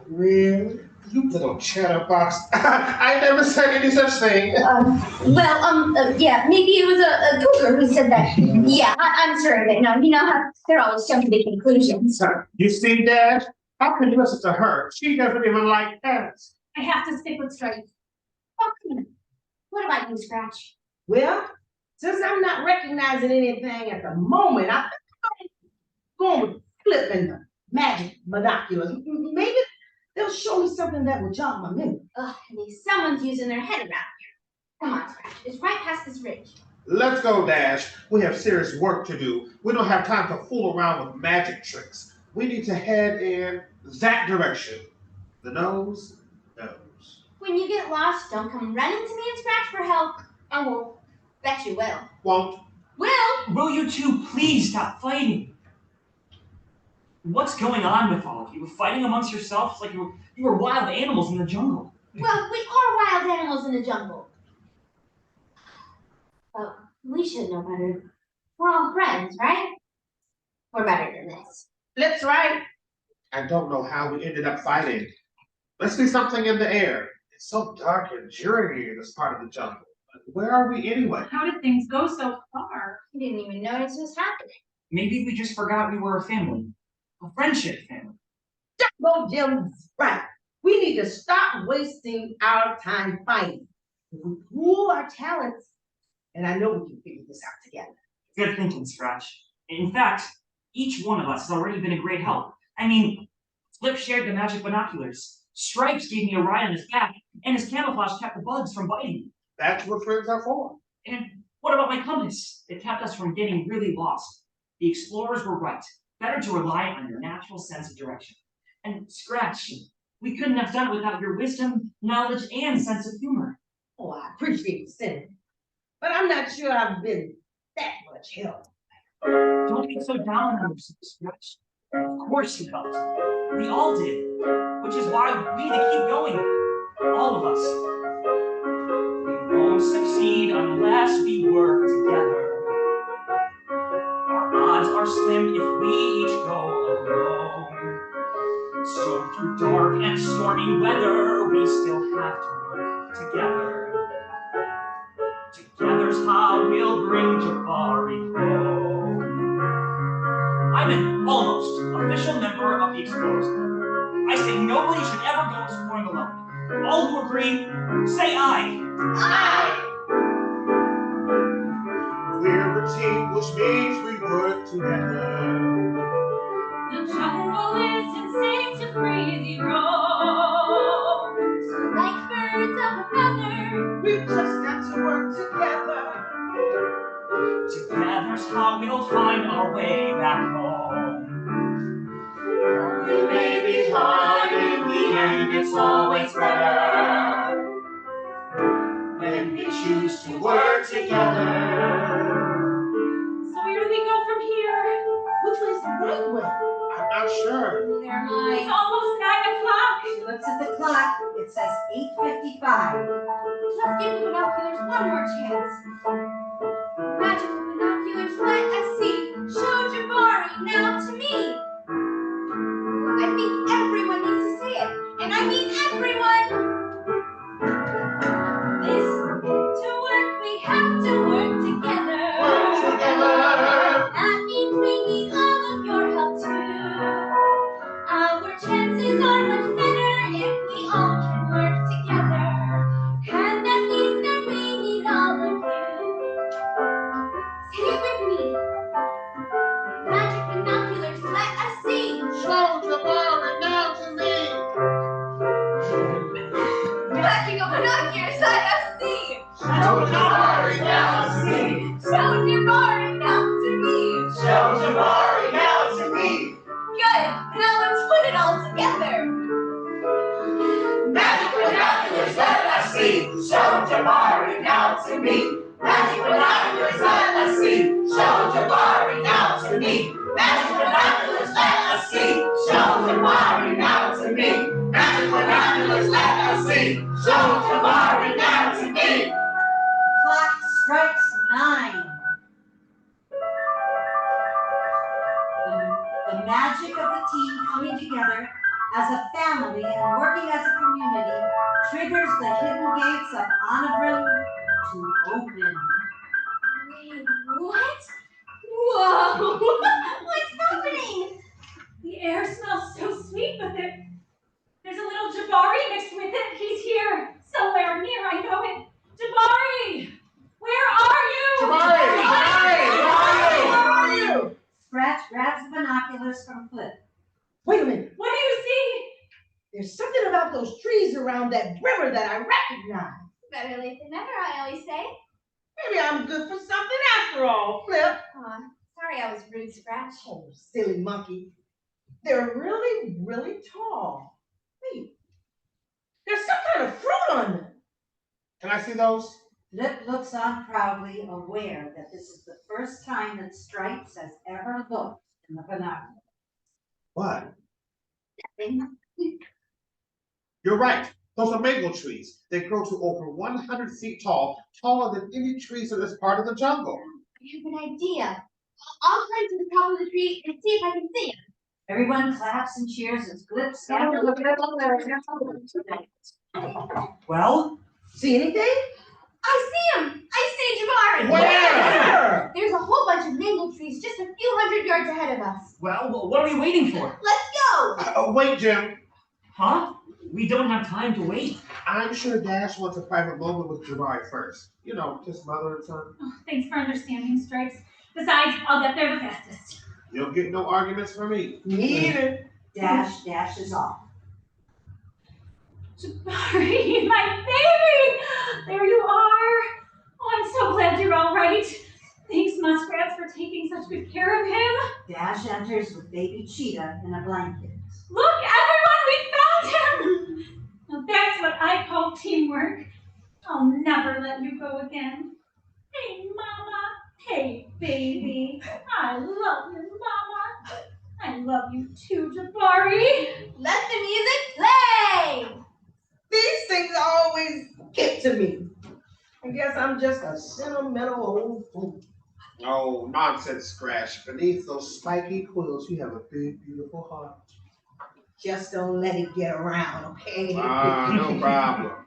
Really? You little chatterbox. I never said any such thing. Yeah, maybe it was a cougar who said that. Yeah, I'm sure of it. No, you know how they're always jumping to conclusions. You see, Dad? How can you listen to her? She doesn't even like cats. I have to stick with Stripes. Oh, come on. What about you, Scratch? Well, since I'm not recognizing anything at the moment, I think I'm going with Flip and the magic binoculars. Maybe they'll show me something that will jog my memory. Ugh, at least someone's using their head around here. Come on, Scratch. It's right past this ridge. Let's go, Dash. We have serious work to do. We don't have time to fool around with magic tricks. We need to head in that direction. The nose knows. When you get lost, don't come running to me and Scratch for help. I won't. Bet you will. Won't. Will? Will you two please stop fighting? What's going on with all of you? Fighting amongst yourselves like you were wild animals in the jungle. Well, we are wild animals in the jungle. But we should know better. We're all friends, right? We're better than this. Flip's right. I don't know how we ended up fighting. Must be something in the air. It's so dark and dreary in this part of the jungle. Where are we anyway? How did things go so far? We didn't even notice it was happening. Maybe we just forgot we were a family. A friendship family. Jumbo Jim's right. We need to stop wasting our time fighting. If we pool our talents, and I know we can figure this out together. Good thinking, Scratch. In fact, each one of us has already been a great help. I mean, Flip shared the magic binoculars. Stripes gave me a ride on his back, and his camouflage kept the bugs from biting me. That's what friends are for. And what about my compass? It kept us from getting really lost. The explorers were right. Better to rely on your natural sense of direction. And Scratch, we couldn't have done it without your wisdom, knowledge, and sense of humor. Oh, I appreciate the sentiment, but I'm not sure I've been that much help. Don't be so down on yourself, Scratch. Of course you helped. We all did. Which is why we need to keep going. All of us. We won't succeed unless we work together. Our odds are slim if we each go alone. So through dark and stormy weather, we still have to work together. Together's how we'll bring Jabari home. I'm an almost official member of the Explorers Club. I say nobody should ever go exploring alone. All who agree, say aye. Aye. We're a team, which means we work together. The jungle is insane to crazy road. Like birds of a feather. We've just got to work together. Together's how we'll find our way back home. We may be hard in the end, it's always better when we choose to work together. So where do we go from here? Which way's the right way? I'm not sure. Never It's mind. almost 9 o'clock. She looks at the clock, it says 8:55. Let's give the binoculars one more chance. Magical binoculars, let us see. Show Jabari now to me. I think everyone needs to say it, and I mean everyone. This to work, we have to work together. Work together. That means we need all of your help too. Our chances are much better if we all can work together. And that means that we need all of you. Say it with me. Magic binoculars, let us see. Show Jabari now to me. Magic binoculars, let us see. Show Jabari now to me. Show Jabari now to me. Show Jabari now to me. Good. Now let's put it all together. Magic binoculars, let us see. Show Jabari now to me. Magic binoculars, let us see. Show Jabari now to me. Magic binoculars, let us see. Show Jabari now to me. Magic binoculars, let us see. Show Jabari now to me. Clock strikes 9. The magic of the team coming together as a family and working as a community triggers the hidden gates of Anabrim to open. Wait, what? Whoa! What's happening? The air smells so sweet with it. There's a little Jabari mixed with it. He's here, somewhere near, I know it. Jabari! Where are you? Jabari! Jabari! Where are you? Scratch grabs the binoculars from Flip. Wait a minute. What do you see? There's something about those trees around that river that I recognize. Better late than never, I always say. Maybe I'm good for something after all, Flip. Aw, sorry I was rude, Scratch. Oh, silly monkey. They're really, really tall. Wait, there's some kind of fruit on them. Can I see those? Flip looks on proudly, aware that this is the first time that Stripes has ever looked in the binoculars. What? Nothing. You're right. Those are mango trees. They grow to over 100 feet tall, taller than any trees in this part of the jungle. I have an idea. I'll climb to the top of the tree and see if I can see him. Everyone claps and cheers as Flip scampers. Well, See anything? I see him! I see Jabari! Where? There's a whole bunch of mango trees just a few hundred yards ahead of us. well, what are we waiting for? Let's go! Wait, Jim. Huh? We don't have time to wait. I'm sure Dash wants a private moment with Jabari first. You know, just mother and son. Oh, thanks for understanding, Stripes. Besides, I'll get there the fastest. You'll get no arguments from me. Me either. Dash dashes off. Jabari, my baby! There you are! Oh, I'm so glad you're all right. Thanks, Muskrats, for taking such good care of him. Dash enters with baby Cheetah in a blanket. Look, everyone, we found him! Now that's what I call teamwork. I'll never let you go again. Hey, Mama. Hey, baby. I love you, Mama. I love you too, Jabari. Let the music play! These things always get to me. I guess I'm just a sentimental old fool. Oh, nonsense, Scratch. Beneath those spiky quills, you have a big, beautiful heart. Just don't let it get around, okay? No problem.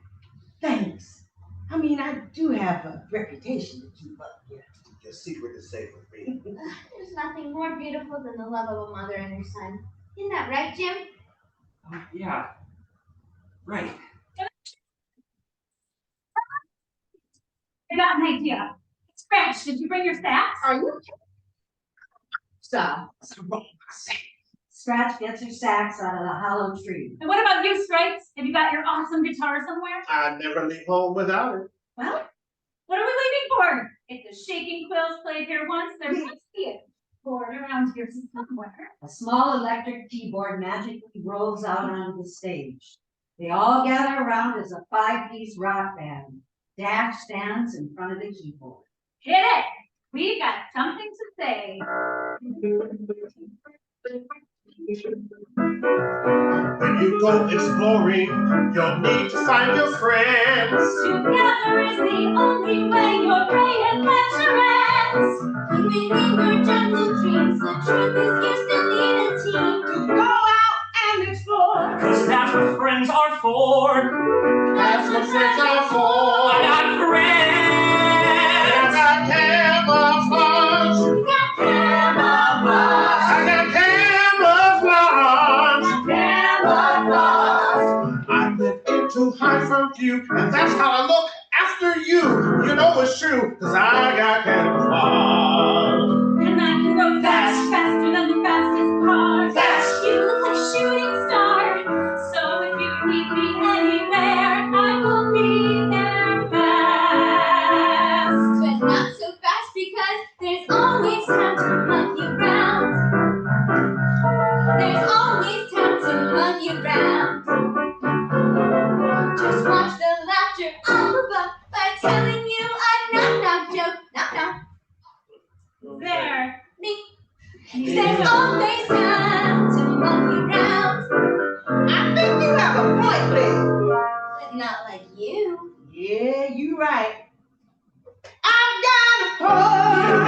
Thanks. I mean, I do have a reputation to keep up here. Your secret is safe with me. There's nothing more beautiful than the love of a mother and her son. Isn't that right, Jim? Yeah. Right. I got an idea. Scratch, did you bring your sacks? Are you? Stop. Scratch gets her sacks out of the hollow tree. And what about you, Stripes? Have you got your awesome guitar somewhere? I never leave home without it. Well, what are we waiting for? If the Shaking Quills played here once, there must be a board around here somewhere. A small electric keyboard magically rolls out onto the stage. They all gather around as a 5-piece rock band. Dash stands in front of the keyboard. Hit it! We got something to say. When you go exploring, you'll need to find your friends. Together is the only way you're great adventurous. friends. Keeping in your jungle dreams. The truth is you still need a team. To go out and explore. Cause that's what friends are for. That's what friends are for. I got friends. I got camouflage. You got camouflage. I got camouflage. I've been in too high from view, and that's how I look after you. You know it's true, cause I got camouflage. And I can go fast, faster than the fastest car. Fast. You look like a shooting star. So if you need me anywhere, I will be there fast. But not so fast because there's always time to mug you round. There's always time to mug you round. Just watch the laughter up above by telling you a knock-knock joke. Knock-knock. There. Me. There's always time to mug you round. I think you have a point, Flip. But not like you. Yeah, you right. I've got a point.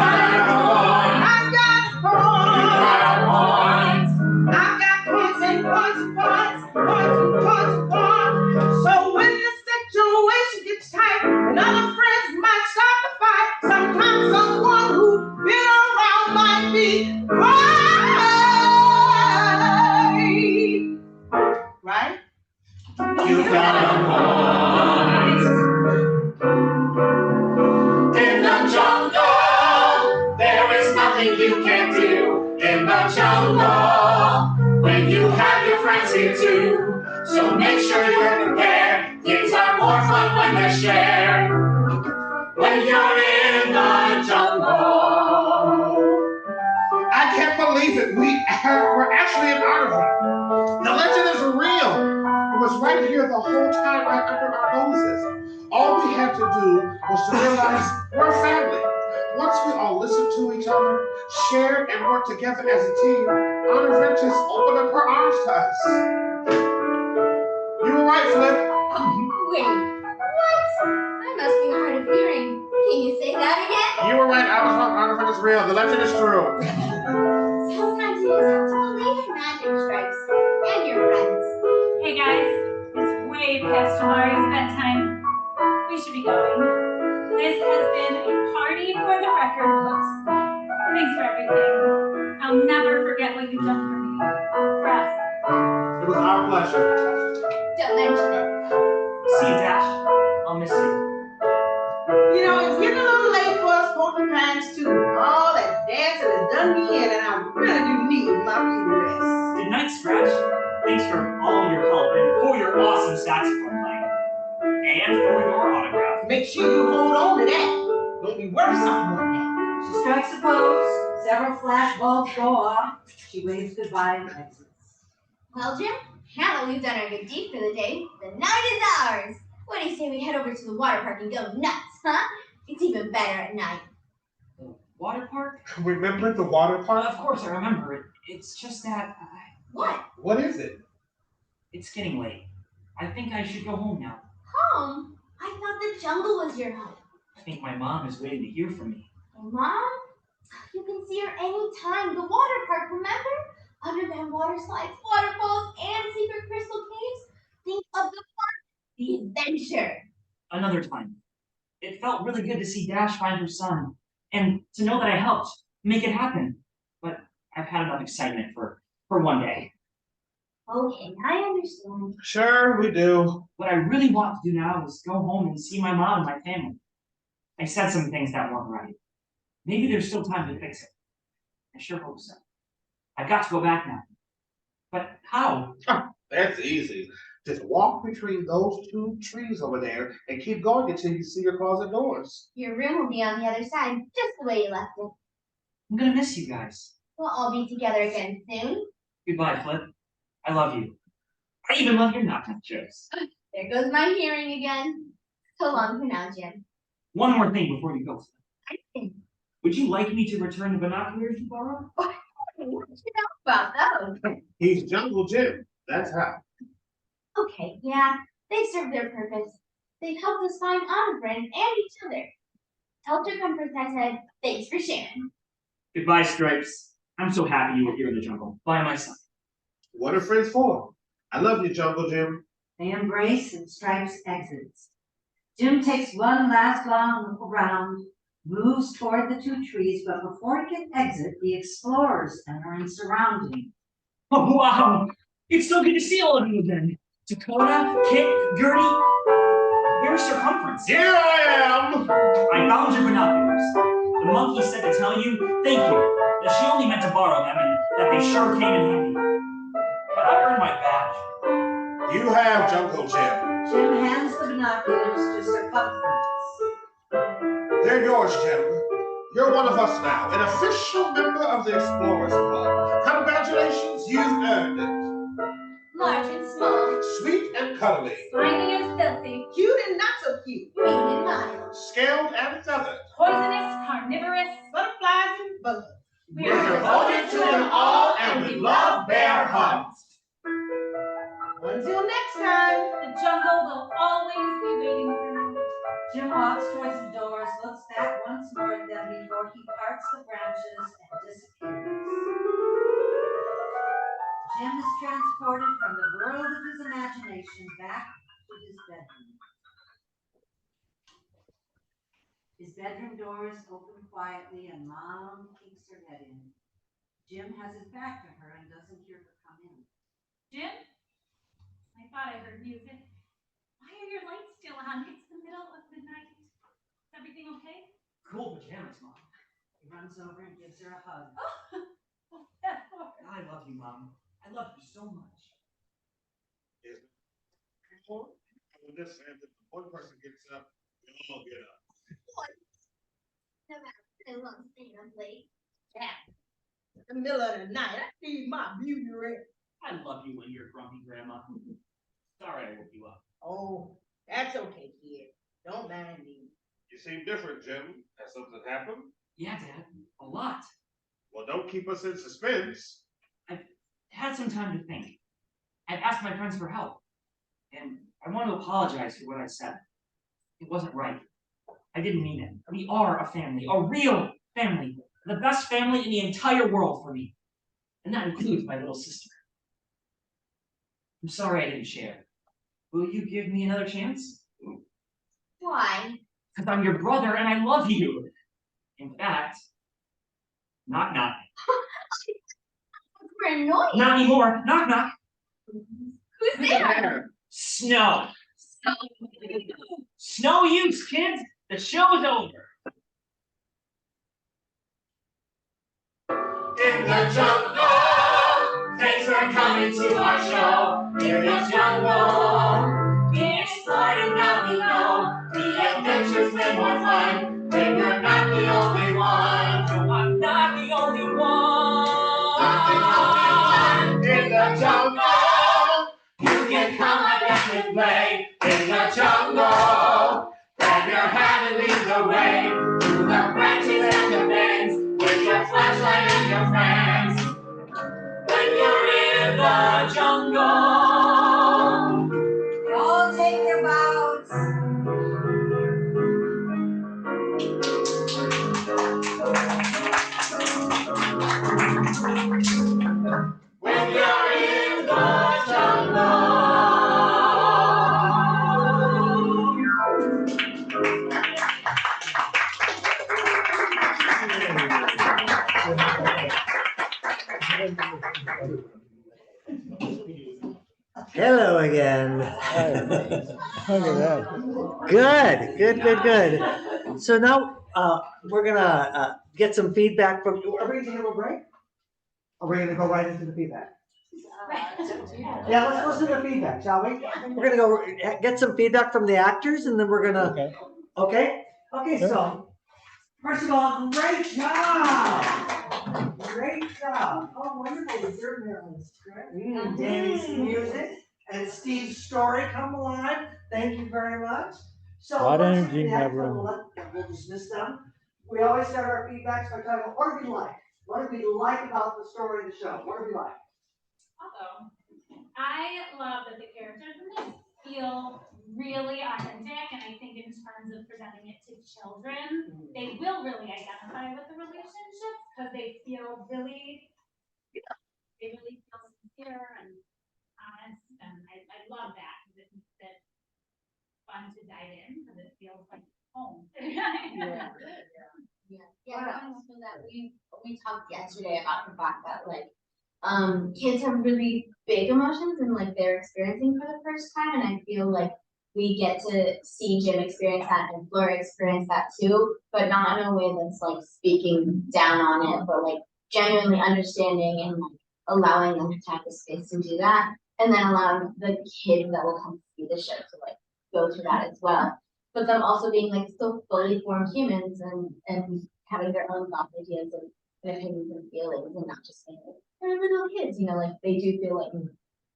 I've got a point. I've got points and points and points, points and points and points. So when the situation gets tight and other friends might start to fight, sometimes someone who's been around might be right. Right? You got a point. In the jungle, there is nothing you can do. In the jungle, when you have your friends here too. So make sure you're prepared. Things are more fun when they're shared. When you're in the jungle. I can't believe it. We're actually in Artifact. The legend is real. It was right here the whole time, right under our noses. All we had to do was to realize we're a family. Once we all listened to each other, shared and worked together as a team, Aunt Adventures opened up her arms to us. You were right, Flip. Wait, what? I must be hard of hearing. Can you say that again? You were right, Aunt Adventures is real. The legend is true. Sometimes you just have to believe in magic stripes and your friends. Hey guys, it's way past Tamari's bedtime. We should be going. This has been a party for the record books. Thanks for everything. I'll never forget what you've done for me. For us. It was our pleasure. Don't mention it. See you, Dash. I'll miss you. You know, it's getting a little late for us porcupines too. All that dancing has done me in, and I really do need my beauty rest. Good night, Scratch. Thanks for all your help and for your awesome saxophone playing. And for your autograph. Make sure you hold on to that. Don't be worth something like that. She strikes a pose, several flash bulbs go off, she waves goodbye and exits. Well, Jim, now that we've done our good deed for the day, the night is ours. What do you say we head over to the water park and go nuts, huh? It's even better at night. The water park? Remember the water park? Of course, I remember it. It's just that What? What is it? it's getting late. I think I should go home now. Home? I thought the jungle was your home. I think my mom is waiting to hear from me. Hey, Mom? You can see her anytime. The water park, remember? Underground water slides, waterfalls, and secret crystal caves. Think of the fun, the adventure. Another time. It felt really good to see Dash find her son, and to know that I helped make it happen. But I've had enough excitement for one day. Okay, I understand. Sure, we do. What I really want to do now is go home and see my mom and my family. I said some things that weren't right. Maybe there's still time to fix it. I sure hope so. I've got to go back now. But how? That's easy. Just walk between those two trees over there and keep going until you see your closet doors. Your room will be on the other side, just the way you left it. I'm gonna miss you guys. We'll all be together again soon. Goodbye, Flip. I love you. I even love your knock-knock jokes. There goes my hearing again. So long for now, Jim. One more thing before you go, Flip. I think. Would you like me to return the binoculars you borrowed? What do you know about those? He's Jungle Jim. That's how. Okay, yeah, they serve their purpose. They've helped us find Aunt Friend and each other. Tell Chicken Princess I said thanks for sharing. Goodbye, Stripes. I'm so happy you were here in the jungle by my side. What are friends for? I love you, Jungle Jim. They embrace and Stripes exits. Jim takes one last long look around, moves toward the two trees, but before he can exit, the explorers enter and surround him. Oh, wow. It's so good to see all of you again. Dakota, Kit, Gertie. Where's Circumference? Here I am! I found your binoculars. The monkey said to tell you thank you, that she only meant to borrow them and that they sure came in handy. But I earned my badge. You have, Jungle Jim. Jim hands the binoculars to Circumference. They're yours, Jim. You're one of us now, an official member of the Explorers Club. Congratulations, you've earned it. Large and small, Sweet and cuddly, Slimy and filthy, Cute and not so cute. mean and mild. scaled and feathered. poisonous, carnivorous. Butterflies and bugs. We're devoted to them all, and we love bear hugs. Until next time. The jungle will always be waiting for you. Jim walks towards the doors, looks back once more at them before he parts the branches and disappears. Jim is transported from the world of his imagination back to his bedroom. His bedroom doors open quietly and Mom peeks her head in. Jim has his back to her and doesn't hear her come in. Jim? I thought I heard music. Why are your lights still on? It's the middle of the night. Is everything okay? Cool pajamas, Mom. He runs over and gives her a hug. Oh, that poor. I love you, Mom. I love you so much. When this ends, if one person gets up, we all get up. No matter how long staying up late. Yeah. In the middle of the night, I need my beauty rest. I love you when you're grumpy, Grandma. Sorry I woke you up. Oh, that's okay, kid. Don't mind me. You seem different, Jim. Has something happened? Yeah, Dad. A lot. Well, don't keep us in suspense. Had some time to think. I've asked my friends for help. And I want to apologize for what I said. It wasn't right. I didn't mean it. We are a family, a real family. The best family in the entire world for me. And that includes my little sister. I'm sorry I didn't share. Will you give me another chance? Why? Because I'm your brother and I love you. In fact, knock knock. We're annoying. Not anymore. Knock knock. Who's there? Snow. Snow use, kids. The show's over. In the jungle, thanks for coming to our show. In the jungle, we explored and now we know the adventure's been more fun when you're not the only one. No, I'm not the only one. In the jungle, you can come and let us play. In the jungle, grab your hand and lead the way through the branches and the bends with your flashlight and your friends. When you're in the jungle, Y'all take your bows. when you're in the jungle. Hello again. Look at that. Good. So now, we're gonna, get some feedback from, are we gonna take a little break? Or we're gonna go right into the feedback? Yeah, let's listen to the feedback, shall we? We're gonna go get some feedback from the actors and then we're gonna, Okay. okay, Sure. so, first of all, great job. Great job. Oh, wonderful, the third Maryland's great. Danny's music and Steve's story come alive. Thank you very much. So, Lot of let's energy in get that the room. We'll dismiss them. We always start our feedbacks by talking about what do we like? What do we like about the story of the show? What do we like? Although, I love that the characters in this feel really authentic, and I think in terms of presenting it to children, they will really identify with the relationships because they feel really, they really feel sincere and honest, and I love that because it makes it fun to dive in because it feels like home. Yeah, so that we talked yesterday about the fact that like kids have really big emotions and like they're experiencing for the first time, and I feel like we get to see Jim experience that and Flora experience that too, but not in a way that's like speaking down on it, but like genuinely understanding and like allowing them to have the space to do that, and then allowing the kids that will come see the show to like go through that as well. But them also being like still fully formed humans and having their own thoughts, ideas, and opinions and feelings, and not just saying like, they're little kids, you know, like they do feel like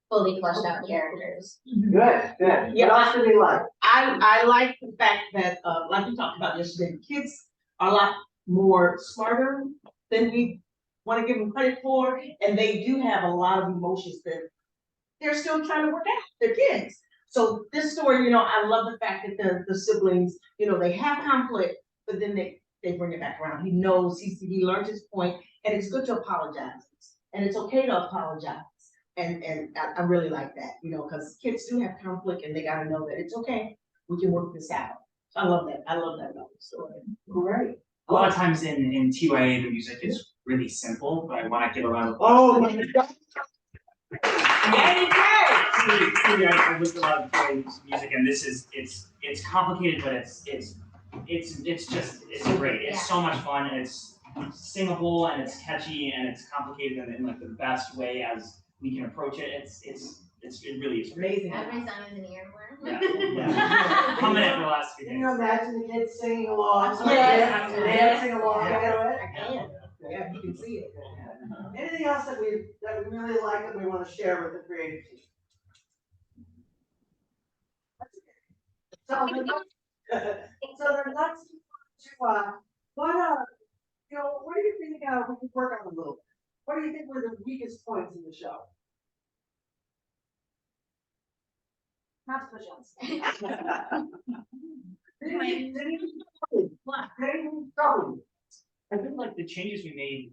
fully fleshed out characters. Good, good. Yeah, What else do we like? I like the fact that, like we talked about yesterday, kids are a lot more smarter than we want to give them credit for, and they do have a lot of emotions that they're still trying to work out. They're kids. So this story, you know, I love the fact that the siblings, you know, they have conflict, but then they bring it back around. He knows, he learned his point, and it's good to apologize, and it's okay to apologize. And I really like that, you know, because kids do have conflict, and they got to know that it's okay. We can work this out. So I love that. I love that about the story. Great. A lot of times in TYA, the music is really simple, but I want to give a round of Oh my God. I listen to a lot of TYA music, and this is it's complicated, but it's great. It's so much fun, and it's singable, and it's catchy, and it's complicated in like the best way as we can approach it. It really is great. Amazing. Every song is an earworm. Yeah. Humming it for the last few days. Can you imagine the kids singing along? Yes. Dancing along to it? Yeah, you can see it. Anything else that we really like that we want to share with the creative team? So the next to what you know, what do you think we could work on a little bit? What do you think were the weakest points in the show? Not to push on. I think like the changes we made,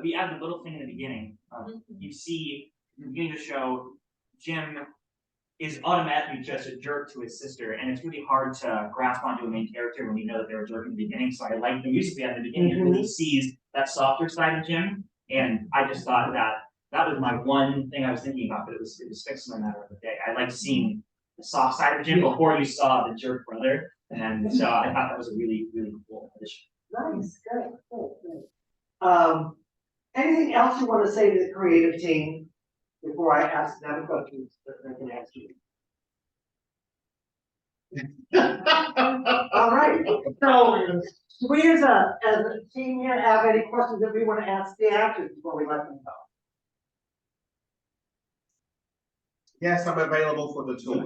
we added a little thing in the beginning. You see in the beginning of the show, Jim is automatically just a jerk to his sister, and it's really hard to grasp onto a main character when you know that they're a jerk in the beginning. So I like the music we had in the beginning. It really sees that softer side of Jim, and I just thought that was my one thing I was thinking about, but it was fixed in a matter of a day. I liked seeing the soft side of Jim before you saw the jerk brother, and so I thought that was a really, really cool addition. Nice, good. Anything else you want to say to the creative team before I ask them questions that they can ask you? All right, so do we as a team here have any questions that we want to ask the actors before we let them go? Yes, I'm available for the tour.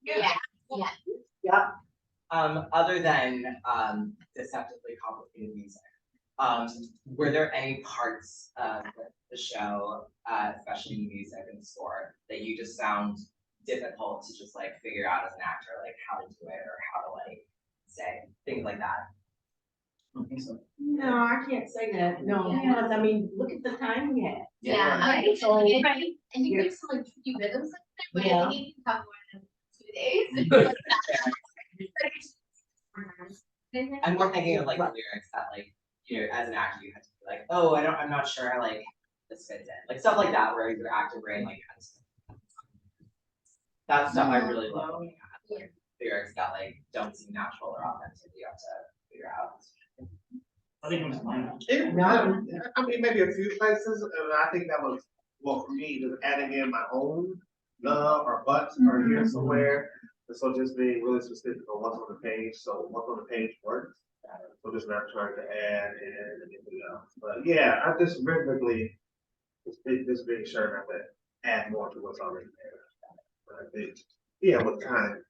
Yeah. Other than deceptively complicated music, were there any parts of the show, especially music and score, that you just found difficult to just like figure out as an actor, like how to do it or how to like say things like that? I don't think so. No, I can't say that. No, because I mean, look at the time we had. Yeah, and you can some like tricky rhythms like that, but I think you can have more than 2 days. I'm more thinking of like the lyrics that like, you know, as an actor you have to be like, oh, I'm not sure how like this fits in. Like stuff like that where your actor brain like kind of that stuff I really love looking at. Like lyrics that like don't seem natural or authentic, you have to figure out. I think it was mine. I mean, maybe a few places, and I think that was, well, for me, just adding in my own love or butts are here somewhere. And so just being really specific on what's on the page, so what's on the page works. So just not trying to add in anything else. But yeah, I just rhythmically, just being sure not to add more to what's already there. But I think, yeah, with time,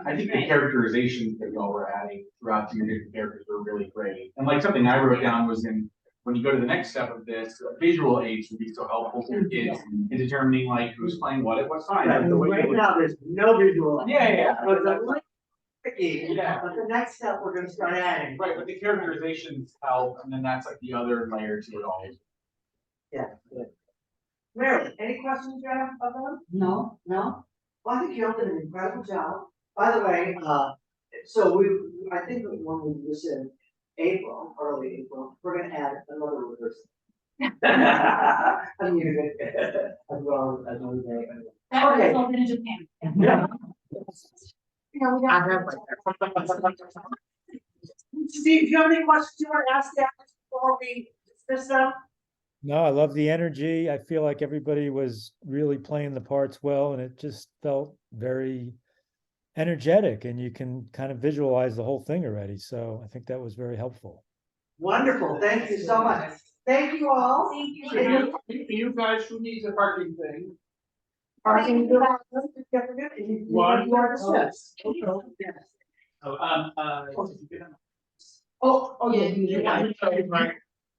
I think the characterizations that y'all were adding throughout your different characters were really great. And like something I wrote down was when you go to the next step of this, visual aids would be so helpful to kids in determining like who's playing what at what time. Right, Like, the way right they would- now, there's no visual. Yeah. So it's a little tricky, Yeah. but the next step, we're gonna start adding. Right, but the characterizations help, and then that's like the other layer to it all. Yeah, good. Mary, any questions you have of them? No, no. Well, I think you all did an incredible job. By the way, so I think that when we was in April, early April, we're gonna add another rehearsal. I'm using it as well as another day. That Okay. resulted in Japan. Yeah. I have Steve, do you have any questions you want to ask that before we dismiss them? No, I love the energy. I feel like everybody was really playing the parts well, and it just felt very energetic, and you can kind of visualize the whole thing already. So I think that was very helpful. Wonderful, thank you so much. Thank you all. Thank you. And You guys, who needs a parking thing? Parking. One. You are dismissed. Oh, yeah. You want to write,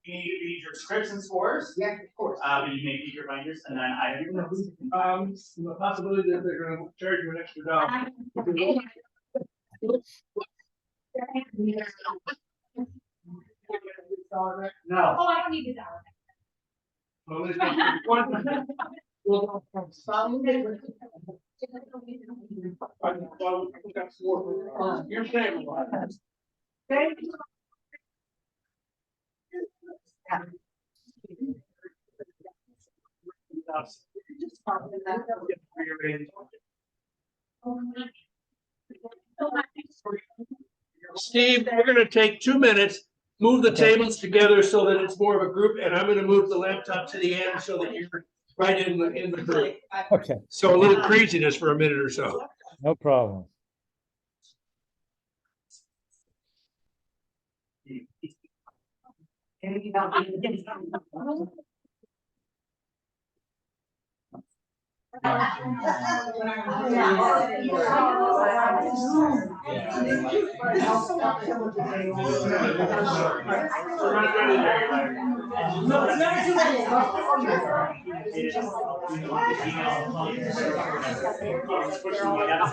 you need your scripts and scores, Yeah, of course. but you make your binders, and then I have your notes. The possibility that they're gonna charge you an extra dollar. No. Oh, I don't need this hour. Well, there's one. Well, that's more. You're saying a lot. Thank you. Steve, we're gonna take 2 minutes, move the tables together so that it's more of a group, and I'm gonna move the laptop to the end so that you're right in the group. Okay, So a little craziness for a minute or so. no problem.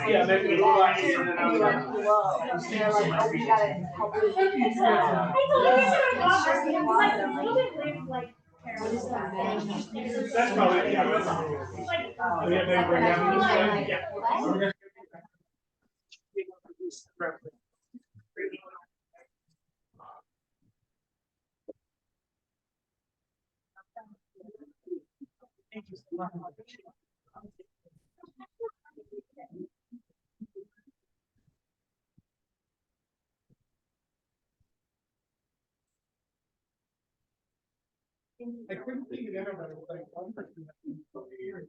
Yeah, make it a little easier than I That's probably, yeah. I couldn't think of anybody like one person that can put the ears.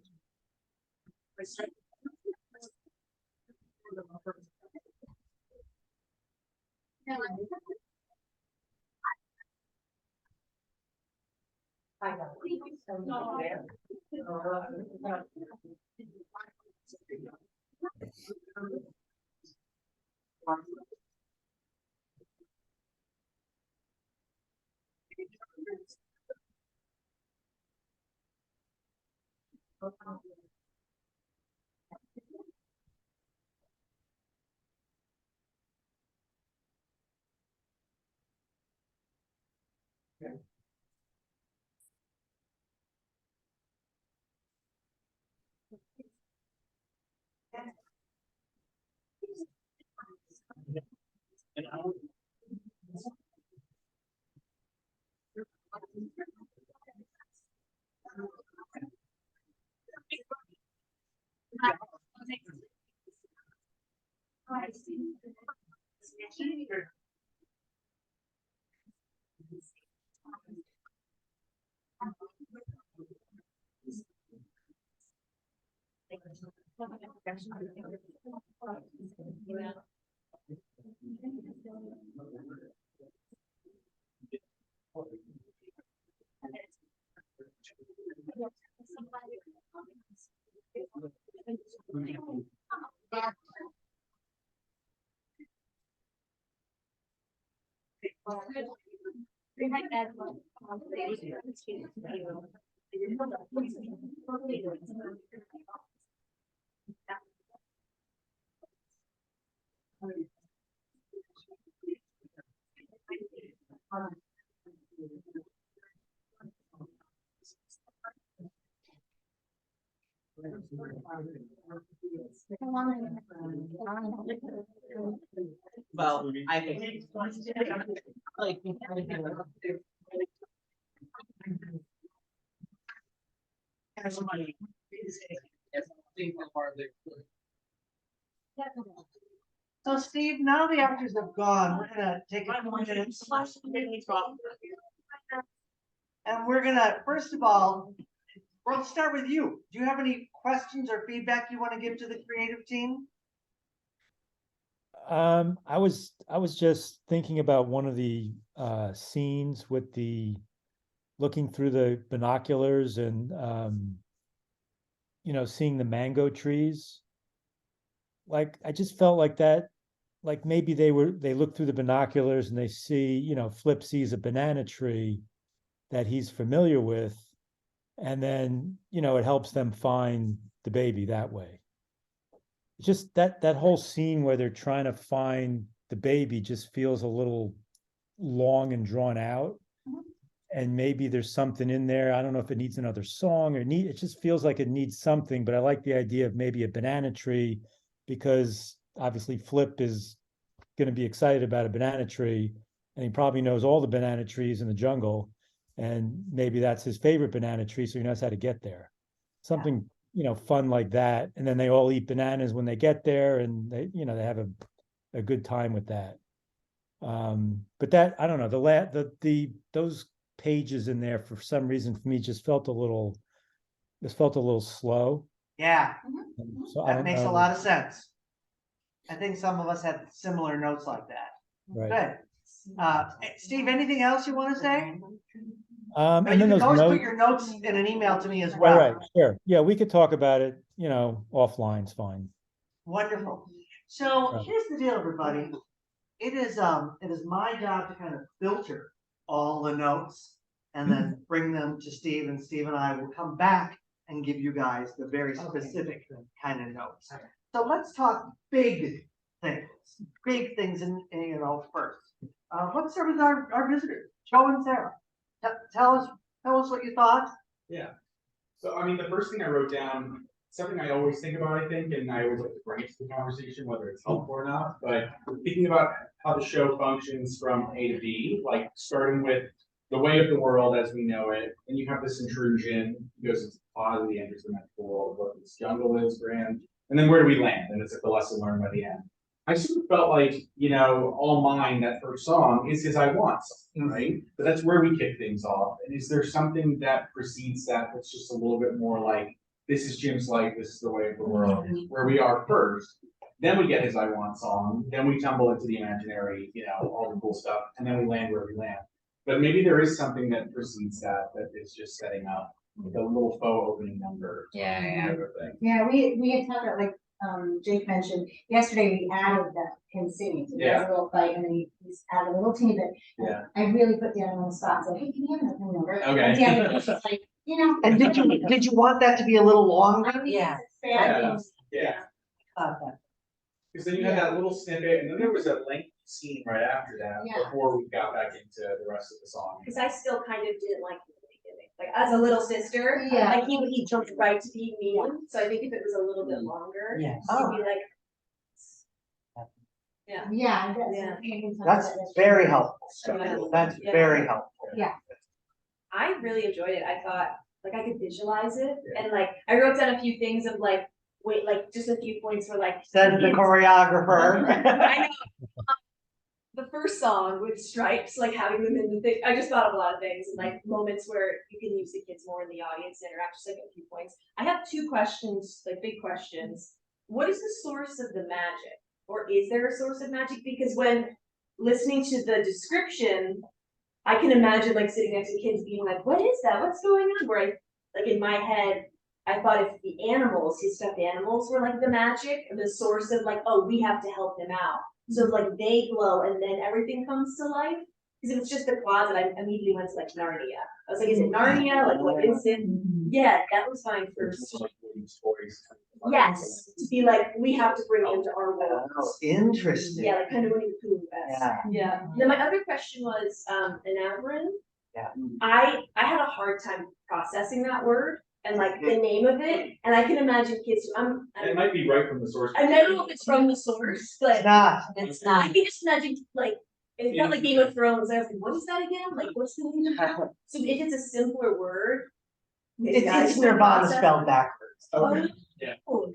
Well, I think. Like. So Steve, now the actors have gone, we're gonna take a few minutes. And we're gonna, first of all, we'll start with you. Do you have any questions or feedback you want to give to the creative team? I was just thinking about one of the scenes with the looking through the binoculars and you know, seeing the mango trees. Like I just felt like that, like maybe they look through the binoculars and they see, you know, Flip sees a banana tree that he's familiar with, and then, you know, it helps them find the baby that way. Just that whole scene where they're trying to find the baby just feels a little long and drawn out. And maybe there's something in there. I don't know if it needs another song or it just feels like it needs something, but I like the idea of maybe a banana tree, because obviously Flip is going to be excited about a banana tree, and he probably knows all the banana trees in the jungle, and maybe that's his favorite banana tree, so he knows how to get there. Something, you know, fun like that. And then they all eat bananas when they get there, and they, you know, they have a good time with that. But that, I don't know, those pages in there for some reason for me just felt a little slow. Yeah, So I that don't makes a know. lot of sense. I think some of us had similar notes like that. Right. Good. Steve, anything else you want to say? And You then can those always put notes. your notes in an email to me as well. Right, sure. Yeah, we could talk about it, you know, offline's fine. Wonderful. So Right. here's the deal, everybody. It is my job to kind of filter all the notes and then bring them to Steve, and Steve and I will come back and give you guys the very specific kind of notes. So let's talk big things in you know, first. Let's start with our visitors, Joe and Sarah. Tell us what you thought. Yeah. So, I mean, the first thing I wrote down, something I always think about, I think, and I always like to bring it to the conversation, whether it's helpful or not, but thinking about how the show functions from A to B, like starting with the way of the world as we know it, and you have this intrusion, it goes into the plot, the enters the magical world, what this jungle is, grand, and then where do we land? And it's like the lesson learned by the end. I sort of felt like, you know, All Mine, that first song, is his I Want song, right? But that's where we kick things off. And is there something that precedes that that's just a little bit more like, this is Jim's life, this is the way of the world, where we are first, then we get his I Want song, then we tumble into the imaginary, you know, all the cool stuff, and then we land where we land. But maybe there is something that precedes that is just setting up like a little faux opening number. Yeah. Yeah, we had talked about, like, Jake mentioned, yesterday we added him singing, so there's a little fight, and then he's added a little teeny bit. Yeah. I really put down on the spot, so, hey, can you have that thing over? Okay. And Dan was just like, you know. And did you want that to be a little longer? Yeah. Yeah. Okay. Because then you had that little snippet, and then there was a lengthy scene right after that, Yeah. before we got back into the rest of the song. Because I still kind of didn't like him at the beginning. Like as a little sister, Yeah. like he jumped right to being mean. So I think if it was a little bit longer, Yes. it'd be like, Yeah. That's very helpful. Yeah. That's Yeah. very helpful. Yeah. I really enjoyed it. I thought like I could visualize it, and like I wrote down a few things of like, wait, like just a few points were like. Said the choreographer. I know. The first song with Stripes, like having them in the thing, I just thought of a lot of things and like moments where you can use the kids more in the audience and interact, just like a few points. I have two questions, like big questions. What is the source of the magic? Or is there a source of magic? Because when listening to the description, I can imagine like sitting next to kids being like, what is that? What's going on? Where I, like in my head, I thought if the animals, his stuffed animals were like the magic, or the source of like, oh, we have to help them out. So like they glow and then everything comes to life. Because it was just the closet, I immediately went to like Narnia. I was like, is it Narnia? Like, what is it? Yeah, that was my first. Yes, to be like, we have to bring it into our world. Oh, interesting. Yeah, like kind of Winnie the Pooh. Yeah. Then my other question was, enamorin. Yeah. I had a hard time processing that word and like the name of it, and I can imagine kids. It might be right from the source. I don't know if it's from the source, but It's not. It's I not. can just imagine like it felt like Game of Thrones. I was like, what is that again? Like, what's the name of that? So if it's a simpler word, maybe guys It's can Nirvana process spelled it. backwards. Oh, Yeah. cool.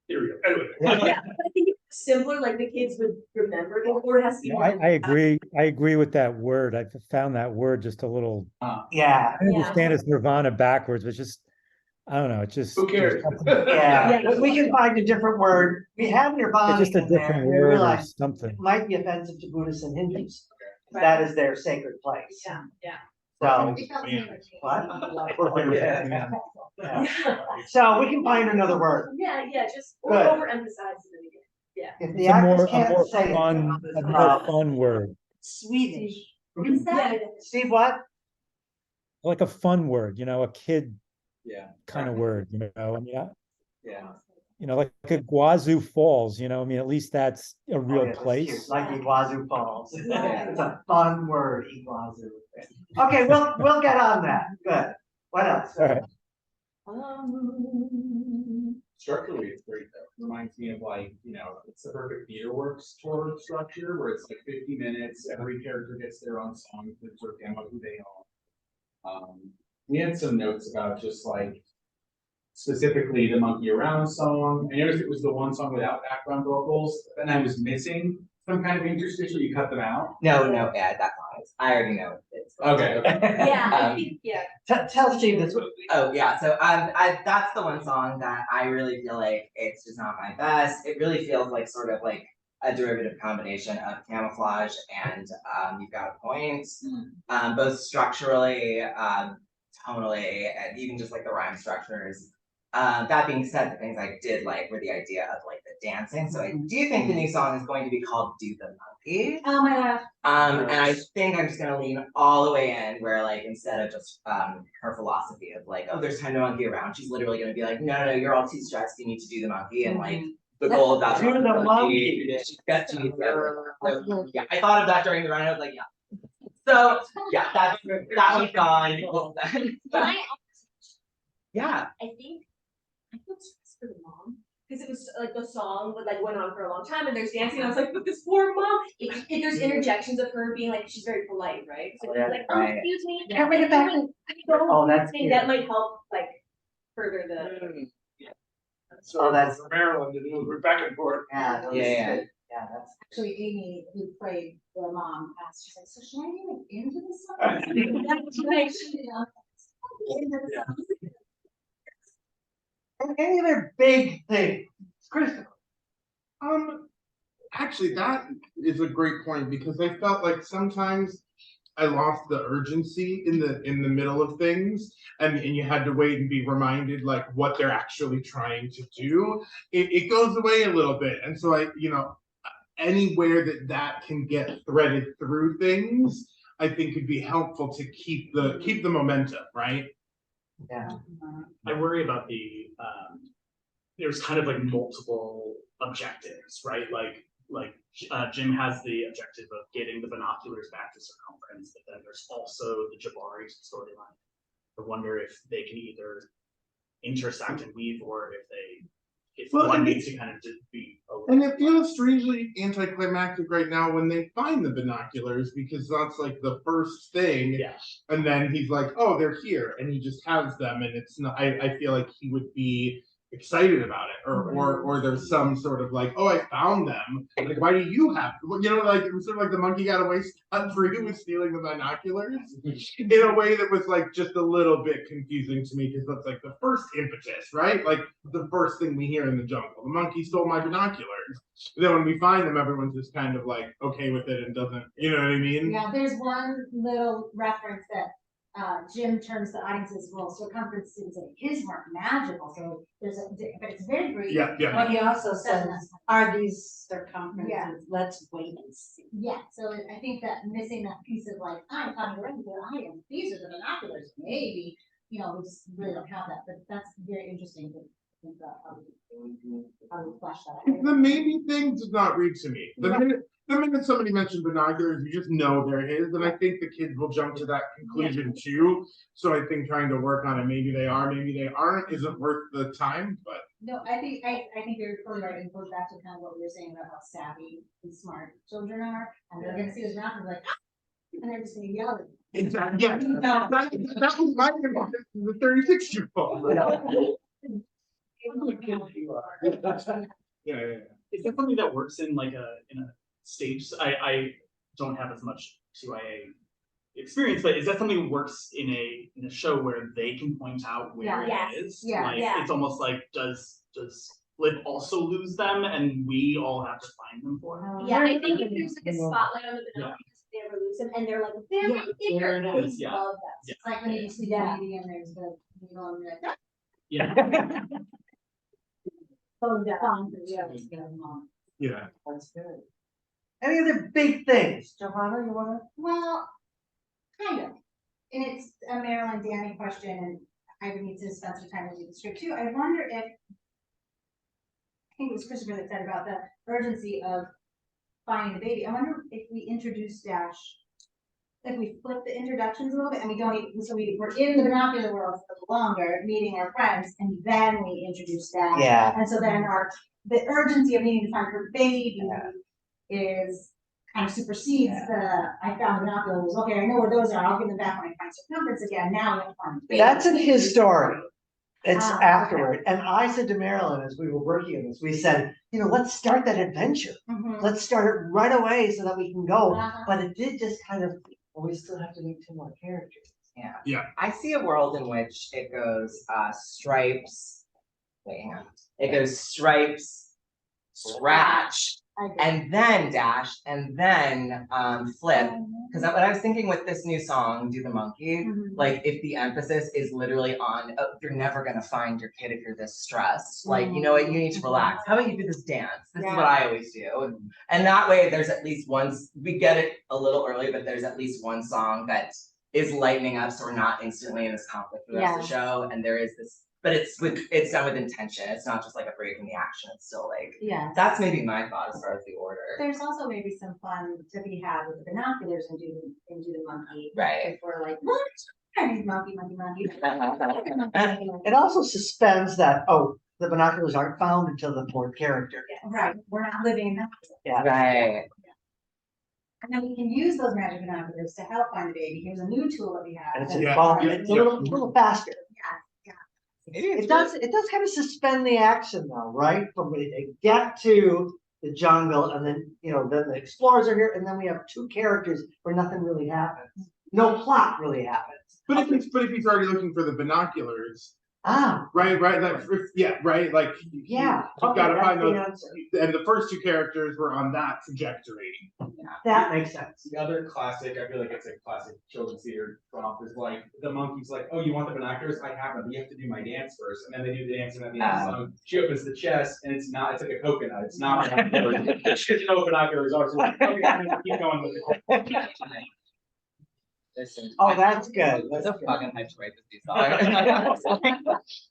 Here we go. Anyway. Yeah, but I think if it's simpler, like the kids would remember it, or it has to be. Yeah, more I agree. I agree with that word. I found that word just a little. Yeah. I understand it's Nirvana backwards, but just I don't know. It just Who cares? Yeah, we can find a different word. We have Nirvana It's just a in there. different and we word or realize something. it might be offensive to Buddhists and Hindus. Right. That is their sacred place. Yeah. So, what? Yeah. So we can find another word. Yeah, just Good. overemphasize it again. Yeah. If the It's a actors more can't say fun, it. a more fun word, Swedish. What's that? Steve, what? like a fun word. A kid Yeah. kind of word. I mean, Yeah. like a Guazú Falls. I mean, at least that's a Oh, real yeah, that's place. cute. Like Iguazu Falls. Yeah. It's a fun word, Iguazu. Okay, we'll get on that. Good. What else? All right. Structurally, it's great though. Reminds me of like, it's the perfect theater works tour structure where it's like 50 minutes, every character gets their own song to sort of demo who they are. We had some notes about just like specifically the Monkey Around song. I noticed it was the one song without background vocals, and I was missing some kind of interstitial. You cut them out. No, yeah, that's honest. I already know it's. Okay. Yeah, I think, yeah. Tell Steve this. Oh yeah, so that's the one song that I really feel like it's just not my best. It really feels like sort of like a derivative combination of Camouflage and You've Got a Point, both structurally, tonally, and even just like the rhyme structures. That being said, the things I did like were the idea of like the dancing. So I do think the new song is going to be called Do the Monkey. Oh my gosh. And I think I'm just gonna lean all the way in where like instead of just her philosophy of like, oh, there's time to monkey around, she's literally gonna be like, no, you're all too stressed, you need to do the monkey, and like the goal of that Do the monkey. she needs so, yeah, I thought of that during the run, I was like, yeah. So yeah, that one's gone. Can I Yeah. I feel stressed for the mom. Because it was like the song would like went on for a long time and there's dancing and I was like, but this poor mom. If there's interjections of her being like, she's very polite, right? So Yeah. like, Right. excuse me. Can't bring it back. Oh, that's think cute. that might help like further the. Oh, that's- For Maryland, and we're back and forth. Yeah. that was Yeah. good. Yeah, that's. Actually, Amy, who played the mom, asked, she's like, so should I even into this song? Any other big thing? Christopher. Actually, that is a great point because I felt like sometimes I lost the urgency in the middle of things, and you had to wait and be reminded like what they're actually trying to do. It goes away a little bit, and so anywhere that can get threaded through things, I think could be helpful to keep the momentum, right? Yeah. I worry about there's kind of like multiple objectives, right? Like Jim has the objective of getting the binoculars back to Circumference, but then there's also the Jabari storyline. I wonder if they can either intersect and weave, or if one needs to kind of just be. And it feels strangely anticlimactic right now when they find the binoculars because that's like the first thing. Yeah. And then he's like, oh, they're here. And he just has them. And it's not, I feel like he would be excited about it. Or there's some sort of like, oh, I found them. Like, why do you have them? Like it was sort of like the monkey got away scot-free with stealing the binoculars in a way that was like just a little bit confusing to me because that's like the first impetus, right? Like the first thing we hear in the jungle. The monkey stole my binoculars. And then when we find them, everyone's just kind of like okay with it and doesn't, you know what I mean? Yeah, there's one little reference that Jim turns the audience's well, circumference students and his weren't magical, so but it's very brief. Yeah, yeah. But he also Doesn't says, are these circumferences? Yeah. Let's wait and see. Yeah, so I think that missing that piece of like, I'm coming around the audience, these are the binoculars, maybe, we just really don't have that, but that's very interesting to think about how we flesh that out. The maybe thing does not read to me. The minute somebody mentioned binoculars, you just know they're his, and I think the kids will jump to that conclusion too. So I think trying to work on it, maybe they are, maybe they aren't, isn't worth the time, but. No, I think you're totally right, and it goes back to kind of what we were saying about how savvy and smart children are, and they're gonna see this mouth and be like, "Ah," and they're just gonna yell at me. Exactly, yeah, that was my advice, the 36-year-old. Yeah. Is that something that works in like in a stage? I don't have as much TYA experience, but is that something that works in a show where they can point out where Yes. it is? Yeah. Like, Yeah. it's almost like does Flip also lose them and we all have to find them for him? Yeah, I think if there's like a spotlight on the binoculars, they ever lose them, and they're like very Yeah, there bigger. it is, yeah. Love that. Yeah. It's like when you see that movie and there's the, and you're like, "Ah." Yeah. Oh, yeah. Yeah. That's good. Any other big things? Johanna, you wanna? Well, kind of. And it's a Marilyn Danny question, and I would need to spend some time with you the script too. I wonder if, I think it was Christopher that said about the urgency of finding the baby. I wonder if we introduce Dash, if we flip the introductions a little bit and we don't even, so we're in the binocular world for longer, meeting our friends, and then we introduce Dash. Yeah. And so then the urgency of needing to find her baby is kind of supersedes I found binoculars, okay, I know where those are, I'll give them back when I find circumference again, now we have to find the baby. That's in his story. It's Ah, afterward. And I said to Marilyn, as we were working on this, we said, let's start that adventure. Mhm. Let's start it right away so that we can go. Uh-huh. But it did just kind of, we still have to meet 2 more characters. Yeah. Yeah. I see a world in which it goes Stripes. Wait, hang on. It goes Stripes, Scratch, and then Dash, and then Flip. Because what I was thinking with this new song, Do the Monkey, like if the emphasis is literally on, oh, you're never gonna find your kid if you're this stressed. Like, you know what, you need to relax. How about you do this dance? This is what I always do. And that way there's at least we get it a little early, but there's at least one song that is lightening up so we're not instantly in this conflict for the rest of the show. And there is this, but it's done with intention. It's not just like a break in the action. It's still like, that's maybe my thought as far as the order. There's also maybe some fun to be had with the binoculars and do the monkey. Right. If we're like, what? Monkey. It also suspends that, the binoculars aren't found until the 4th character. Right, we're not living in that. Yeah. Right. And then we can use those magic binoculars to help find the baby. Here's a new tool that we have. And it's it's a little faster. Yeah. It does kind of suspend the action though, right? From when they get to the jungle and then, then the explorers are here and then we have 2 characters where nothing really happens. No plot really happens. But if he's already looking for the binoculars. Right, like, right, like. Yeah. You've gotta that's find the those, answer. and the first 2 characters were on that trajectory. That makes sense. The other classic, I feel like it's a classic children's theater prop, is like the monkey's like, oh, you want the binoculars? I have them, but you have to do my dance first. And then they do the dance, and at the end of the song, she opens the chest, and it's like a coconut. It's not binoculars. There's no binoculars. Also, like, okay, I'm gonna keep going with the Oh, that's good. That's a fucking hype to write this song.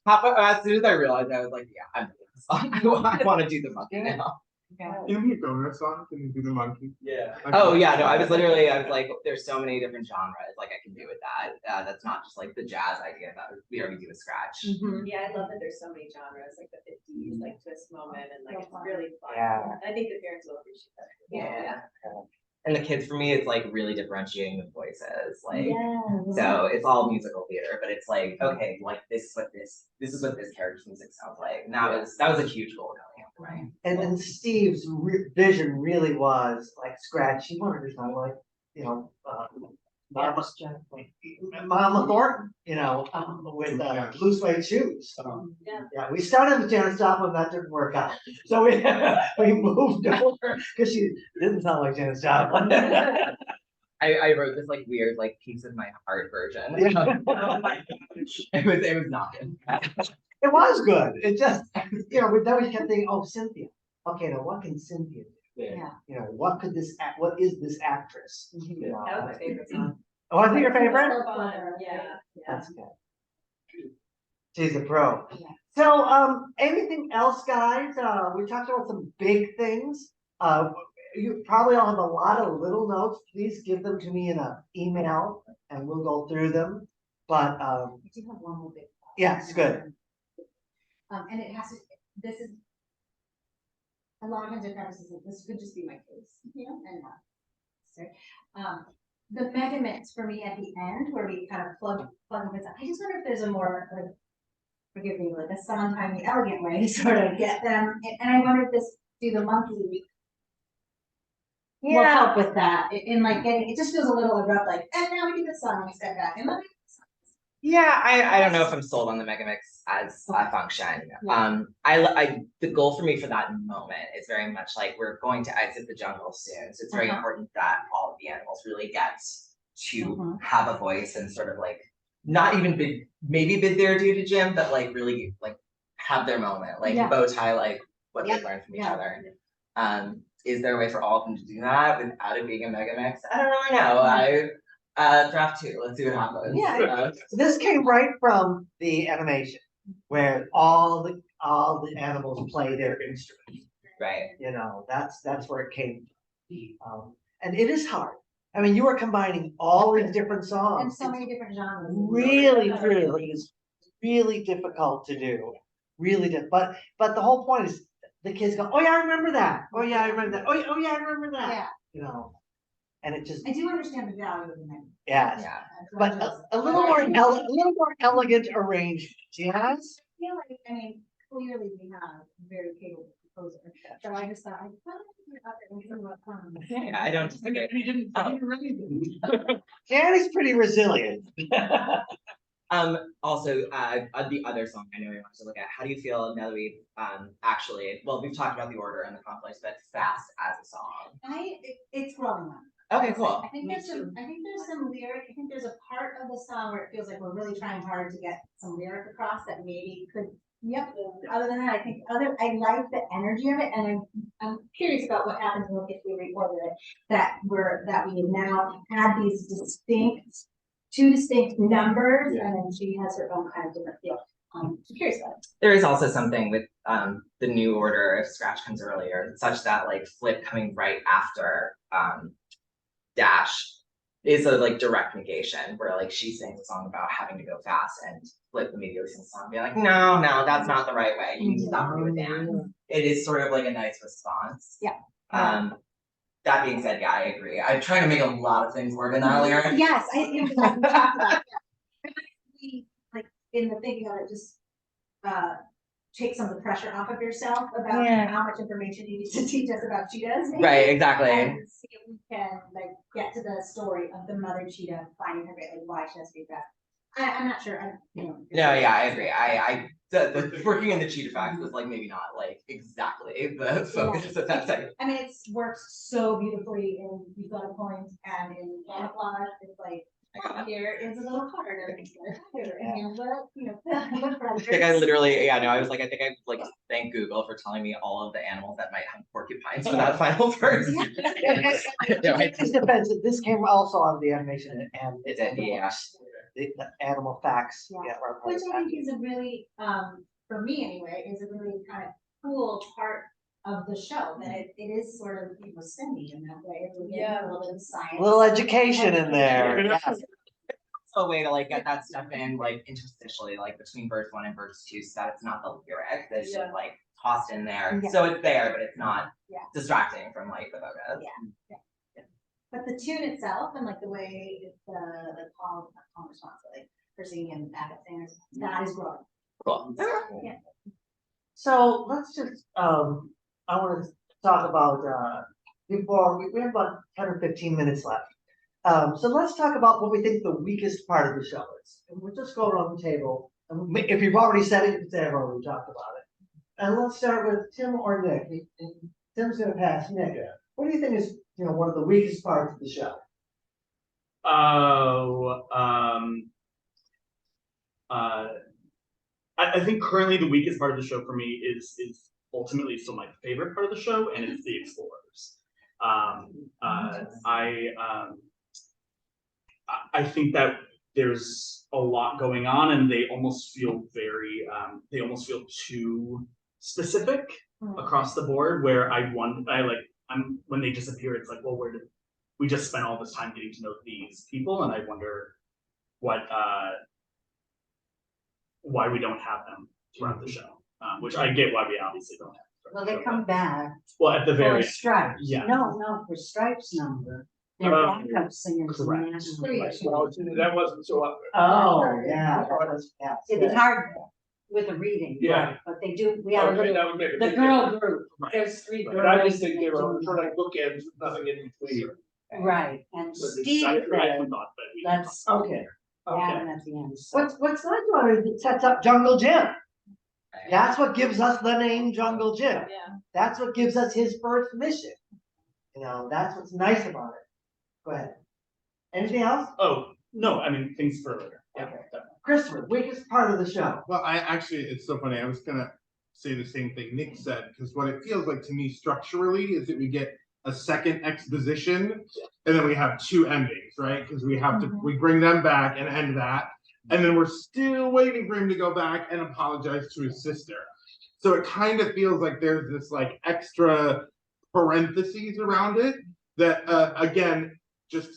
As soon as I realized, I was like, yeah, I'm doing this song. I want to do the monkey now. Can you do a donut song? Can you do the monkey? Yeah. Oh yeah, no, I was like, there's so many different genres like I can do with that. That's not just like the jazz idea that we already do with Scratch. Yeah, I love that there's so many genres, like the 50s, like twist moment, and like it's really fun. Yeah. I think the parents will appreciate that. Yeah. And the kids, for me, it's like really differentiating the voices. Like, Yeah. so it's all musical theater, but it's like, okay, like this is what this character's music sounds like. And that was a huge goal coming up for me. And Steve's vision really was like Scratch. He wanted to sound like, Mama Thornton, with blue suede shoes. Yeah, we started with Janis Joplin, that didn't work out. So we moved over because she didn't sound like Janis Joplin. I wrote this like weird, like piece of my heart version. Yeah. It was not good. It was good. It just, we always kept thinking, oh, Cynthia. Okay, now what can Cynthia do? Yeah. What is this actress? You know? That was my favorite song. Oh, I think your favorite? So fun, yeah. That's good. She's a pro. So, anything else, guys? We talked about some big things. You probably all have a lot of little notes. Please give them to me in an email and we'll go through them. But, I do have one more big. yes, good. And it has to, this is, a lot of times I preface this could just be my case, and not. Sorry. The mega mix for me at the end, where we kind of plug this up, I just wonder if there's a more, like, forgive me, like a Sondheim elegant way to sort of get them, and I wonder if do the monthly will help with that, in like getting, it just feels a little abrupt, like, and now we do this song, we step back, and Yeah, I don't know if I'm sold on the Megamix as a function. The goal for me for that moment is very much like we're going to exit the jungle soon. So it's very important that all of the animals really get to have a voice and sort of like not even bid their due to Jim, but like really like have their moment, like bow tie, like what they learn from each other. Is there a way for all of them to do that without it being a Megamix? I don't really know. Draft 2, let's see what happens. Yeah, this came right from the animation, where all the animals play their instruments. Right. That's where it came from. And it is hard. I mean, you are combining all these different songs. And so many different genres. Really, it is really difficult to do. Really difficult. But the whole point is the kids go, oh yeah, I remember that. Oh yeah, I remember that. Oh yeah, I remember that. Yeah. And it just. I do understand the value of the name. Yes. Yeah. But a little more elegant arrangement. Yes. I feel like, I mean, clearly we have a very capable composer. So I just thought I I don't disagree. He didn't Danny's pretty resilient. Also, the other song I know we want to look at. How do you feel now that we've we've talked about the order and the conflicts, but Fast as a song? It's growing on. Okay, cool. I think there's some lyric. I think there's a part of the song where it feels like we're really trying hard to get some lyric across that maybe could. Yep. Other than that, I think I like the energy of it, and I'm curious about what happens if we reorder it. That we now add these two distinct numbers, and then she has her own kind of different feel. I'm curious about it. There is also something with the new order if Scratch comes earlier, such that like Flip coming right after Dash is a like direct negation where like she sings a song about having to go fast and Flip immediately sings a song being like, no, that's not the right way. You need to stop doing that. It is sort of like a nice response. Yeah. That being said, yeah, I agree. I'm trying to make a lot of things work in that lyric. Yes, I think we talked about that. Like in the thinking of it, just take some of the pressure off of yourself about how much information you need to teach us about cheetahs. Right, exactly. And see if we can like get to the story of the mother cheetah finding her baby, like why she has to be fast. I'm not sure. No, yeah, I agree. The working in the cheetah facts was like maybe not like exactly the focus of that segment. I mean, it's worked so beautifully in You've Got a Point and in Camouflage. It's like here is a little harder. And I think I literally, I was like, I think I like thank Google for telling me all of the animals that might have porcupines for that final verse. This came also out of the animation and it did, yeah. The animal facts. Which I think is a really, for me anyway, is a really kind of cool part of the show, that it is sort of STEMmy in that way. A little bit of science. A little education in there. Yes. A way to like get that stuff in like interstitially, like between verse 1 and verse 2, so that it's not the lyric that's just like tossed in there. So it's there, but it's not distracting from like the focus. But the tune itself and like the way the call response, like for singing and backup singers, that is growing. Cool. So let's just I want to talk about before we have about 10 or 15 minutes left. So let's talk about what we think the weakest part of the show is. And we'll just go around the table. And if you've already said it, you can say I've already talked about it. And let's start with Tim or Nick. Tim's going to pass Nick. What do you think is one of the weakest parts of the show? Oh, I think currently the weakest part of the show for me is ultimately still my favorite part of the show, and it's the Explorers. I think that there's a lot going on, and they almost feel too specific across the board. Where when they disappear, it's like, well, where did we just spent all this time getting to know these people, and I wonder what why we don't have them throughout the show, which I get why we obviously don't have. Well, they come back. Well, at the very For Stripes. yeah. No, for Stripes number. They're backup singers. Correct. Well, that wasn't so. Oh, yeah. It's hard with the reading. Yeah. But they do, we have a Okay, that little, would make a the big girl difference. group, there's 3 girls. But I just think they were sort of like bookends with nothing in between. Right, and So the Steve second said, thought that we let's Okay. add them at the end. So What's nice about it is it sets up Jungle Jim. That's what gives us the name Jungle Jim. Yeah. That's what gives us his first mission. You know, that's what's nice about it. Go ahead. Anything else? Oh, no, I mean, things for later. Yeah, Okay. definitely. Christopher, weakest part of the show. Well, I actually, it's so funny. I was gonna say the same thing Nick said, because what it feels like to me structurally is that we get a second exposition, and then we have 2 endings, right? Because we have to, we bring them back and end that, and then we're still waiting for him to go back and apologize to his sister. So it kind of feels like there's this like extra parentheses around it that again just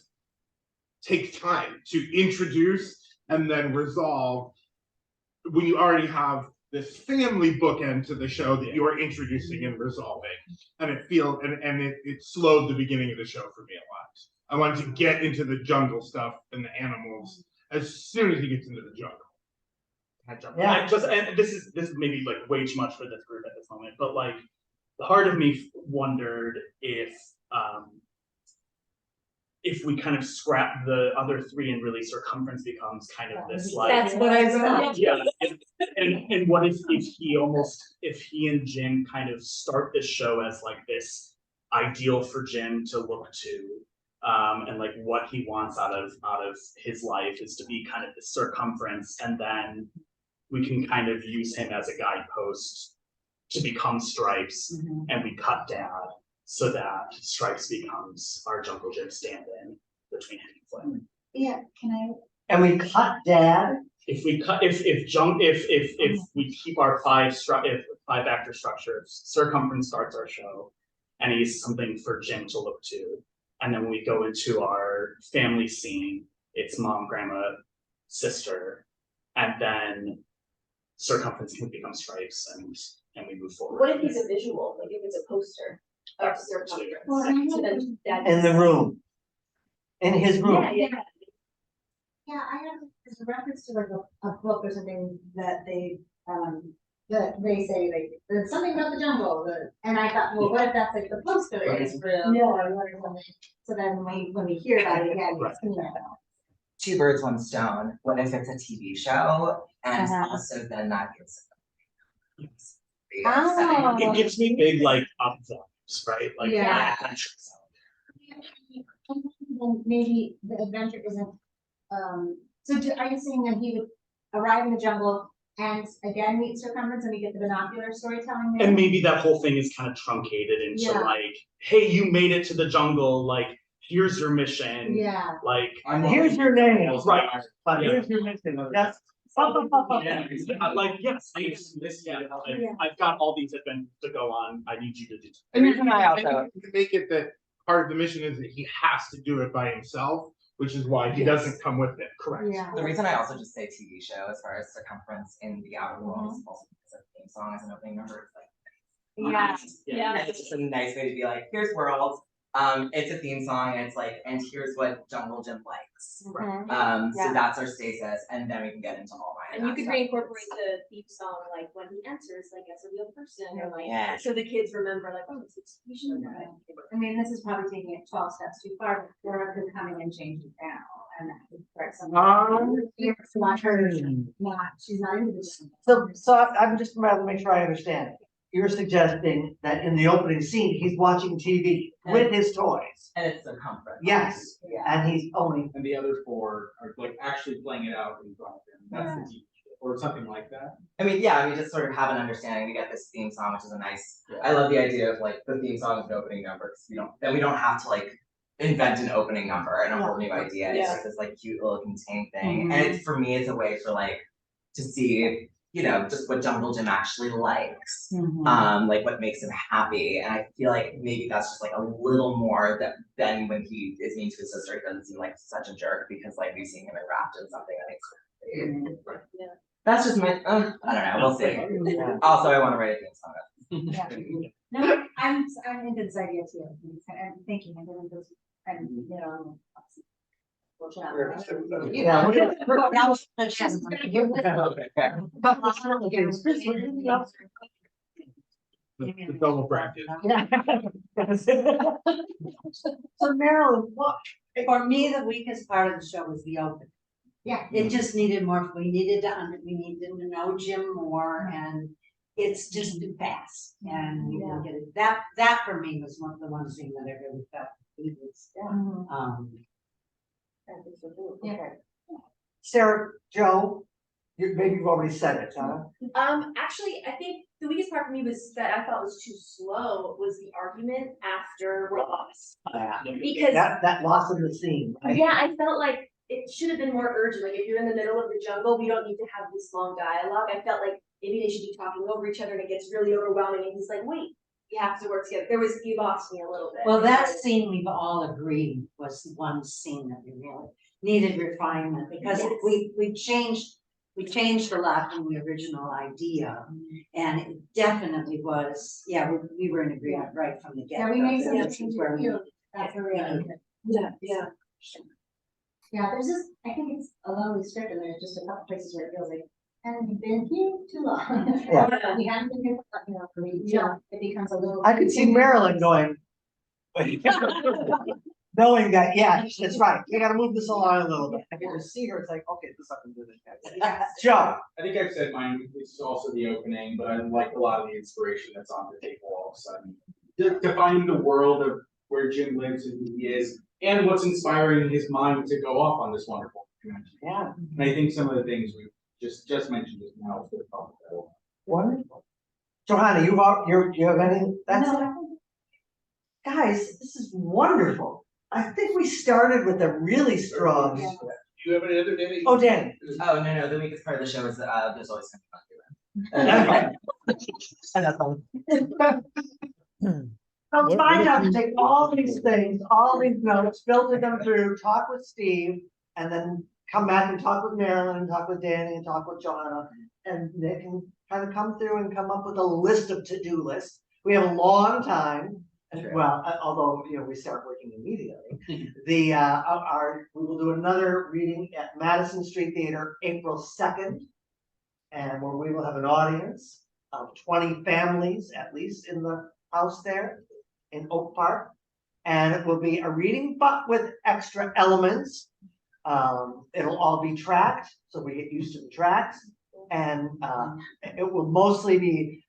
takes time to introduce and then resolve when you already have this family bookend to the show that you are introducing and resolving. And it feels and it slowed the beginning of the show for me a lot. I wanted to get into the jungle stuff and the animals as soon as he gets into the jungle. Yeah. And this is maybe like way too much for this group at this moment, but like part of me wondered if we kind of scrap the other 3 and really Circumference becomes kind of this like That's what I wrote. yeah, and what if he and Jim kind of start this show as like this ideal for Jim to look to, and like what he wants out of his life is to be kind of the Circumference, and then we can kind of use him as a guidepost to become Stripes, and we cut Dad so that Stripes becomes our Jungle Jim stand-in between him and Flynn. yeah, can I? And we cut Dad. If we cut, if we keep our 5-actor structure, if Circumference starts our show, and he's something for Jim to look to, and then when we go into our family scene, it's mom, grandma, sister, and then Circumference can become Stripes, and we move forward. What if he's a visual? Like if it's a poster of Circumference? So then that In the room. In his room. Yeah. Yeah, I have, there's a reference to like a book or something that they say like, there's something about the jungle, and I thought, well, what if that's like the poster is real? No, or something. So then when we hear about it again, it's, you know. 2 birds, 1 stone. What if it's a TV show, and also then that gives Oh. It gives me big like up vibes, right? Like Yeah. adventure Then maybe the adventure isn't, are you saying that he would arrive in the jungle and again meet Circumference and we get the binocular storytelling there? And maybe that whole thing is kind of truncated into Yeah. like, hey, you made it to the jungle, like, here's your mission. Yeah. Like, Here's your name. right. But Yeah. here's your mission. That's. Like, yes, I've got all these adventures to go on. I need you to do. And you can make it that part of the mission is that he has to do it by himself, which is why he doesn't come with it. Correct. Yeah. The reason I also just say TV show as far as Circumference in the Outer Worlds is also because of the theme song as an opening number. It's like, Yeah. and it's just a nice way to be like, here's World. It's a theme song, and it's like, and here's what Jungle Jim likes. So that's our stasis, and then we can get into all mine. And you could reincorporate the theme song like when he enters, like as a real person, or like Yeah. so the kids remember like, oh, it's a TV show. I mean, this is probably taking it 12 steps too far, but Laura could come in and change it now, and that would correct some. It's not her, she's not into this. So I'm just trying to make sure I understand. you're suggesting that in the opening scene, he's watching TV with his toys. And it's circumference. Yes, and he's only. And the other four are like actually playing it out in front of him. That's the TV, or something like that. I mean, yeah, we just sort of have an understanding. We get this theme song, which is a nice. I love the idea of like the theme song is an opening number because we don't have to like invent an opening number and a whole new idea. It's just this like cute little contained thing, and it's for me, it's a way for like to see, just what Jungle Jim actually likes, like what makes him happy, and I feel like maybe that's just like a little more than when he is mean to his sister. He doesn't seem like such a jerk because like we've seen him enwrapped in something that makes him happy. That's just my. I don't know. We'll see. Also, I want to write a theme song. No, I'm into this idea too. I'm thinking, I'm doing those, and Yeah. The double bracket. So Marilyn, what? For me, the weakest part of the show was the open. Yeah. It just needed more, we needed to know Jim more, and it's just too fast. And we didn't get it. That for me was the one scene that I really felt. It was, Sarah, Joe, maybe you've already said it, huh? Actually, I think the weakest part for me was that I thought was too slow was the argument after Ross. Because that loss in the scene. yeah, I felt like it should have been more urgent. Like if you're in the middle of the jungle, we don't need to have this long dialogue. I felt like maybe they should be talking over each other and it gets really overwhelming and he's like, wait, we have to work together. You lost me a little bit. well, that scene we've all agreed was the one scene that we really needed refinement because we changed a lot from the original idea, and it definitely was. Yeah, we were in agreement right from the get. Yeah, we made some This is changes where we- too. That's where we are. Yeah. Yeah, there's just, I think it's a lonely script and there's just a couple places where it feels like, haven't we been here too long? Yeah. We haven't been here, for me, it becomes a little. I could see Marilyn going. Knowing that, yeah, that's right, we gotta move this along a little bit. I can just see her, it's like, okay, this I can do this. Joe. I think I've said mine, it's also the opening, but I like a lot of the inspiration that's on the table all of a sudden. Defining the world of where Jim lives and who he is, and what's inspiring his mind to go off on this wonderful adventure. Yeah. And I think some of the things we just mentioned just now is help that. Wonderful. Johanna, you have any, guys, this is wonderful. I think we started with a really strong. Do you have any other, Danny? Oh, Danny. Oh, no, the weakest part of the show is there's always something So it's my job to take all these things, all these notes, filter them through, talk with Steve, and then come back and talk with Marilyn, and talk with Danny, and talk with Johanna, and they can kind of come through and come up with a list of to-do lists. We have a long time, and well, although, we start working immediately. We will do another reading at Madison Street Theater, April 2nd, and where we will have an audience of 20 families, at least, in the house there in Oak Park. And it will be a reading, but with extra elements. It'll all be tracked, so we get used to the tracks. And it will mostly be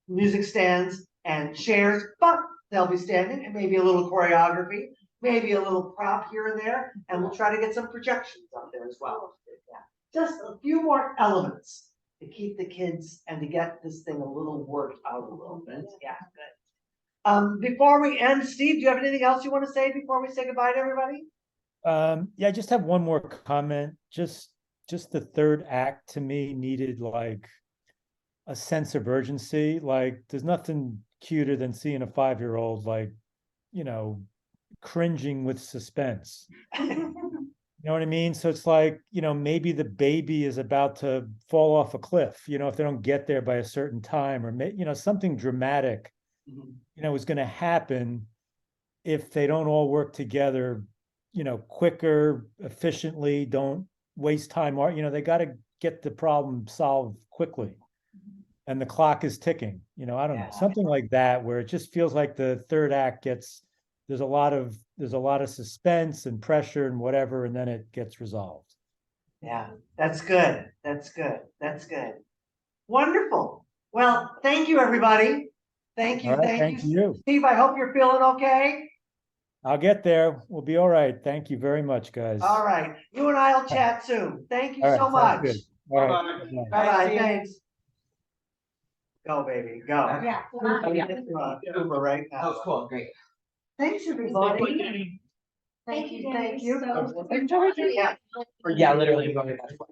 music stands and chairs, but they'll be standing, and maybe a little choreography, maybe a little prop here and there, and we'll try to get some projections out there as well. Yeah. Just a few more elements to keep the kids and to get this thing a little worked out a little bit. Yeah, good. Before we end, Steve, do you have anything else you want to say before we say goodbye to everybody? Yeah, I just have one more comment. Just the third act to me needed like a sense of urgency. Like there's nothing cuter than seeing a 5-year-old like, cringing with suspense. You know what I mean? So it's like, maybe the baby is about to fall off a cliff, if they don't get there by a certain time, or something dramatic, is going to happen if they don't all work together, quicker, efficiently, don't waste time, or, they got to get the problem solved quickly. And the clock is ticking, I don't know, something like that, where it just feels like the third act there's a lot of suspense and pressure and whatever, and then it gets resolved. Yeah, that's good. That's good. Wonderful. Well, thank you, everybody. Thank you, All right, thank you. you. Steve, I hope you're feeling okay. I'll get there. We'll be all right. Thank you very much, guys. All right, you and I will chat soon. Thank you All right, so sounds much. good. All right. Bye-bye. Bye. Bye-bye, thanks. Go, baby, go. Yeah. Uber right now. Oh, cool, great. Thanks, everybody. Thank you, Thank you. so- Enjoy it. Yeah. Yeah, literally going to that.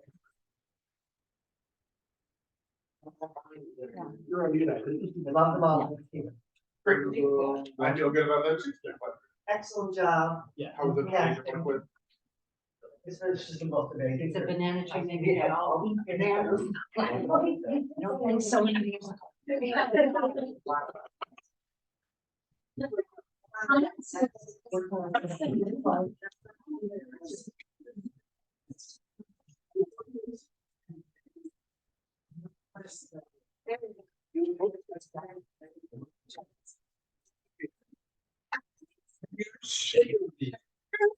You're a leader. I love them all. I feel good about that too. Excellent job. Yeah. How was it? Yeah. With It's just the most amazing. It's a banana tree, maybe at all. Bananas. And so many years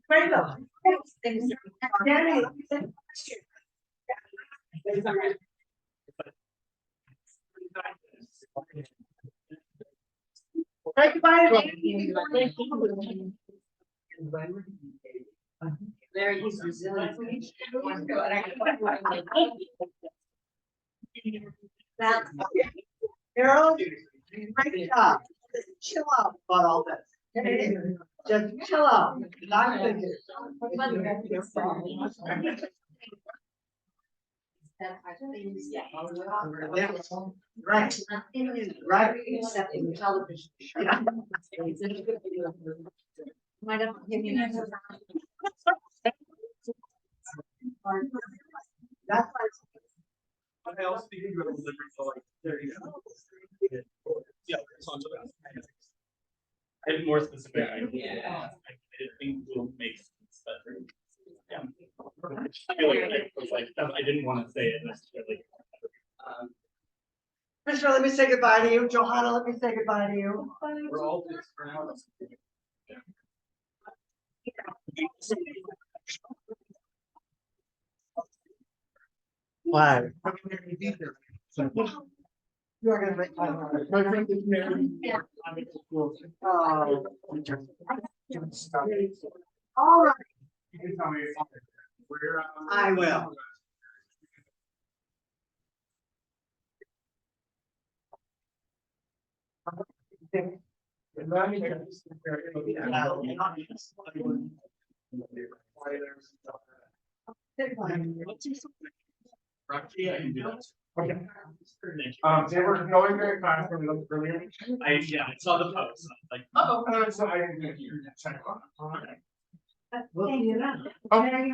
Great though. Danny, say goodbye to Larry, he's resilient. That's Harold, great job. Chill out about all this. Just chill out. Not thinking. Right. Right. Except in television. Might have to give you. That's I also think you have a delivery for like 30 minutes. Yeah, it's on to that. I had more specific. I think will make sense, but yeah. I feel like I was like, I didn't want to say it necessarily. Krishna, let me say goodbye to you. Johanna, let me say goodbye to you. We're all just for now. Wow. You are gonna make my friend is married. Yeah. Oh. All right. You can tell me where. I will. Rocky, I can do that. Okay. Thank They were going very fast when we looked earlier. I saw the post. Like, So I didn't get your check on. We'll see you then. Okay.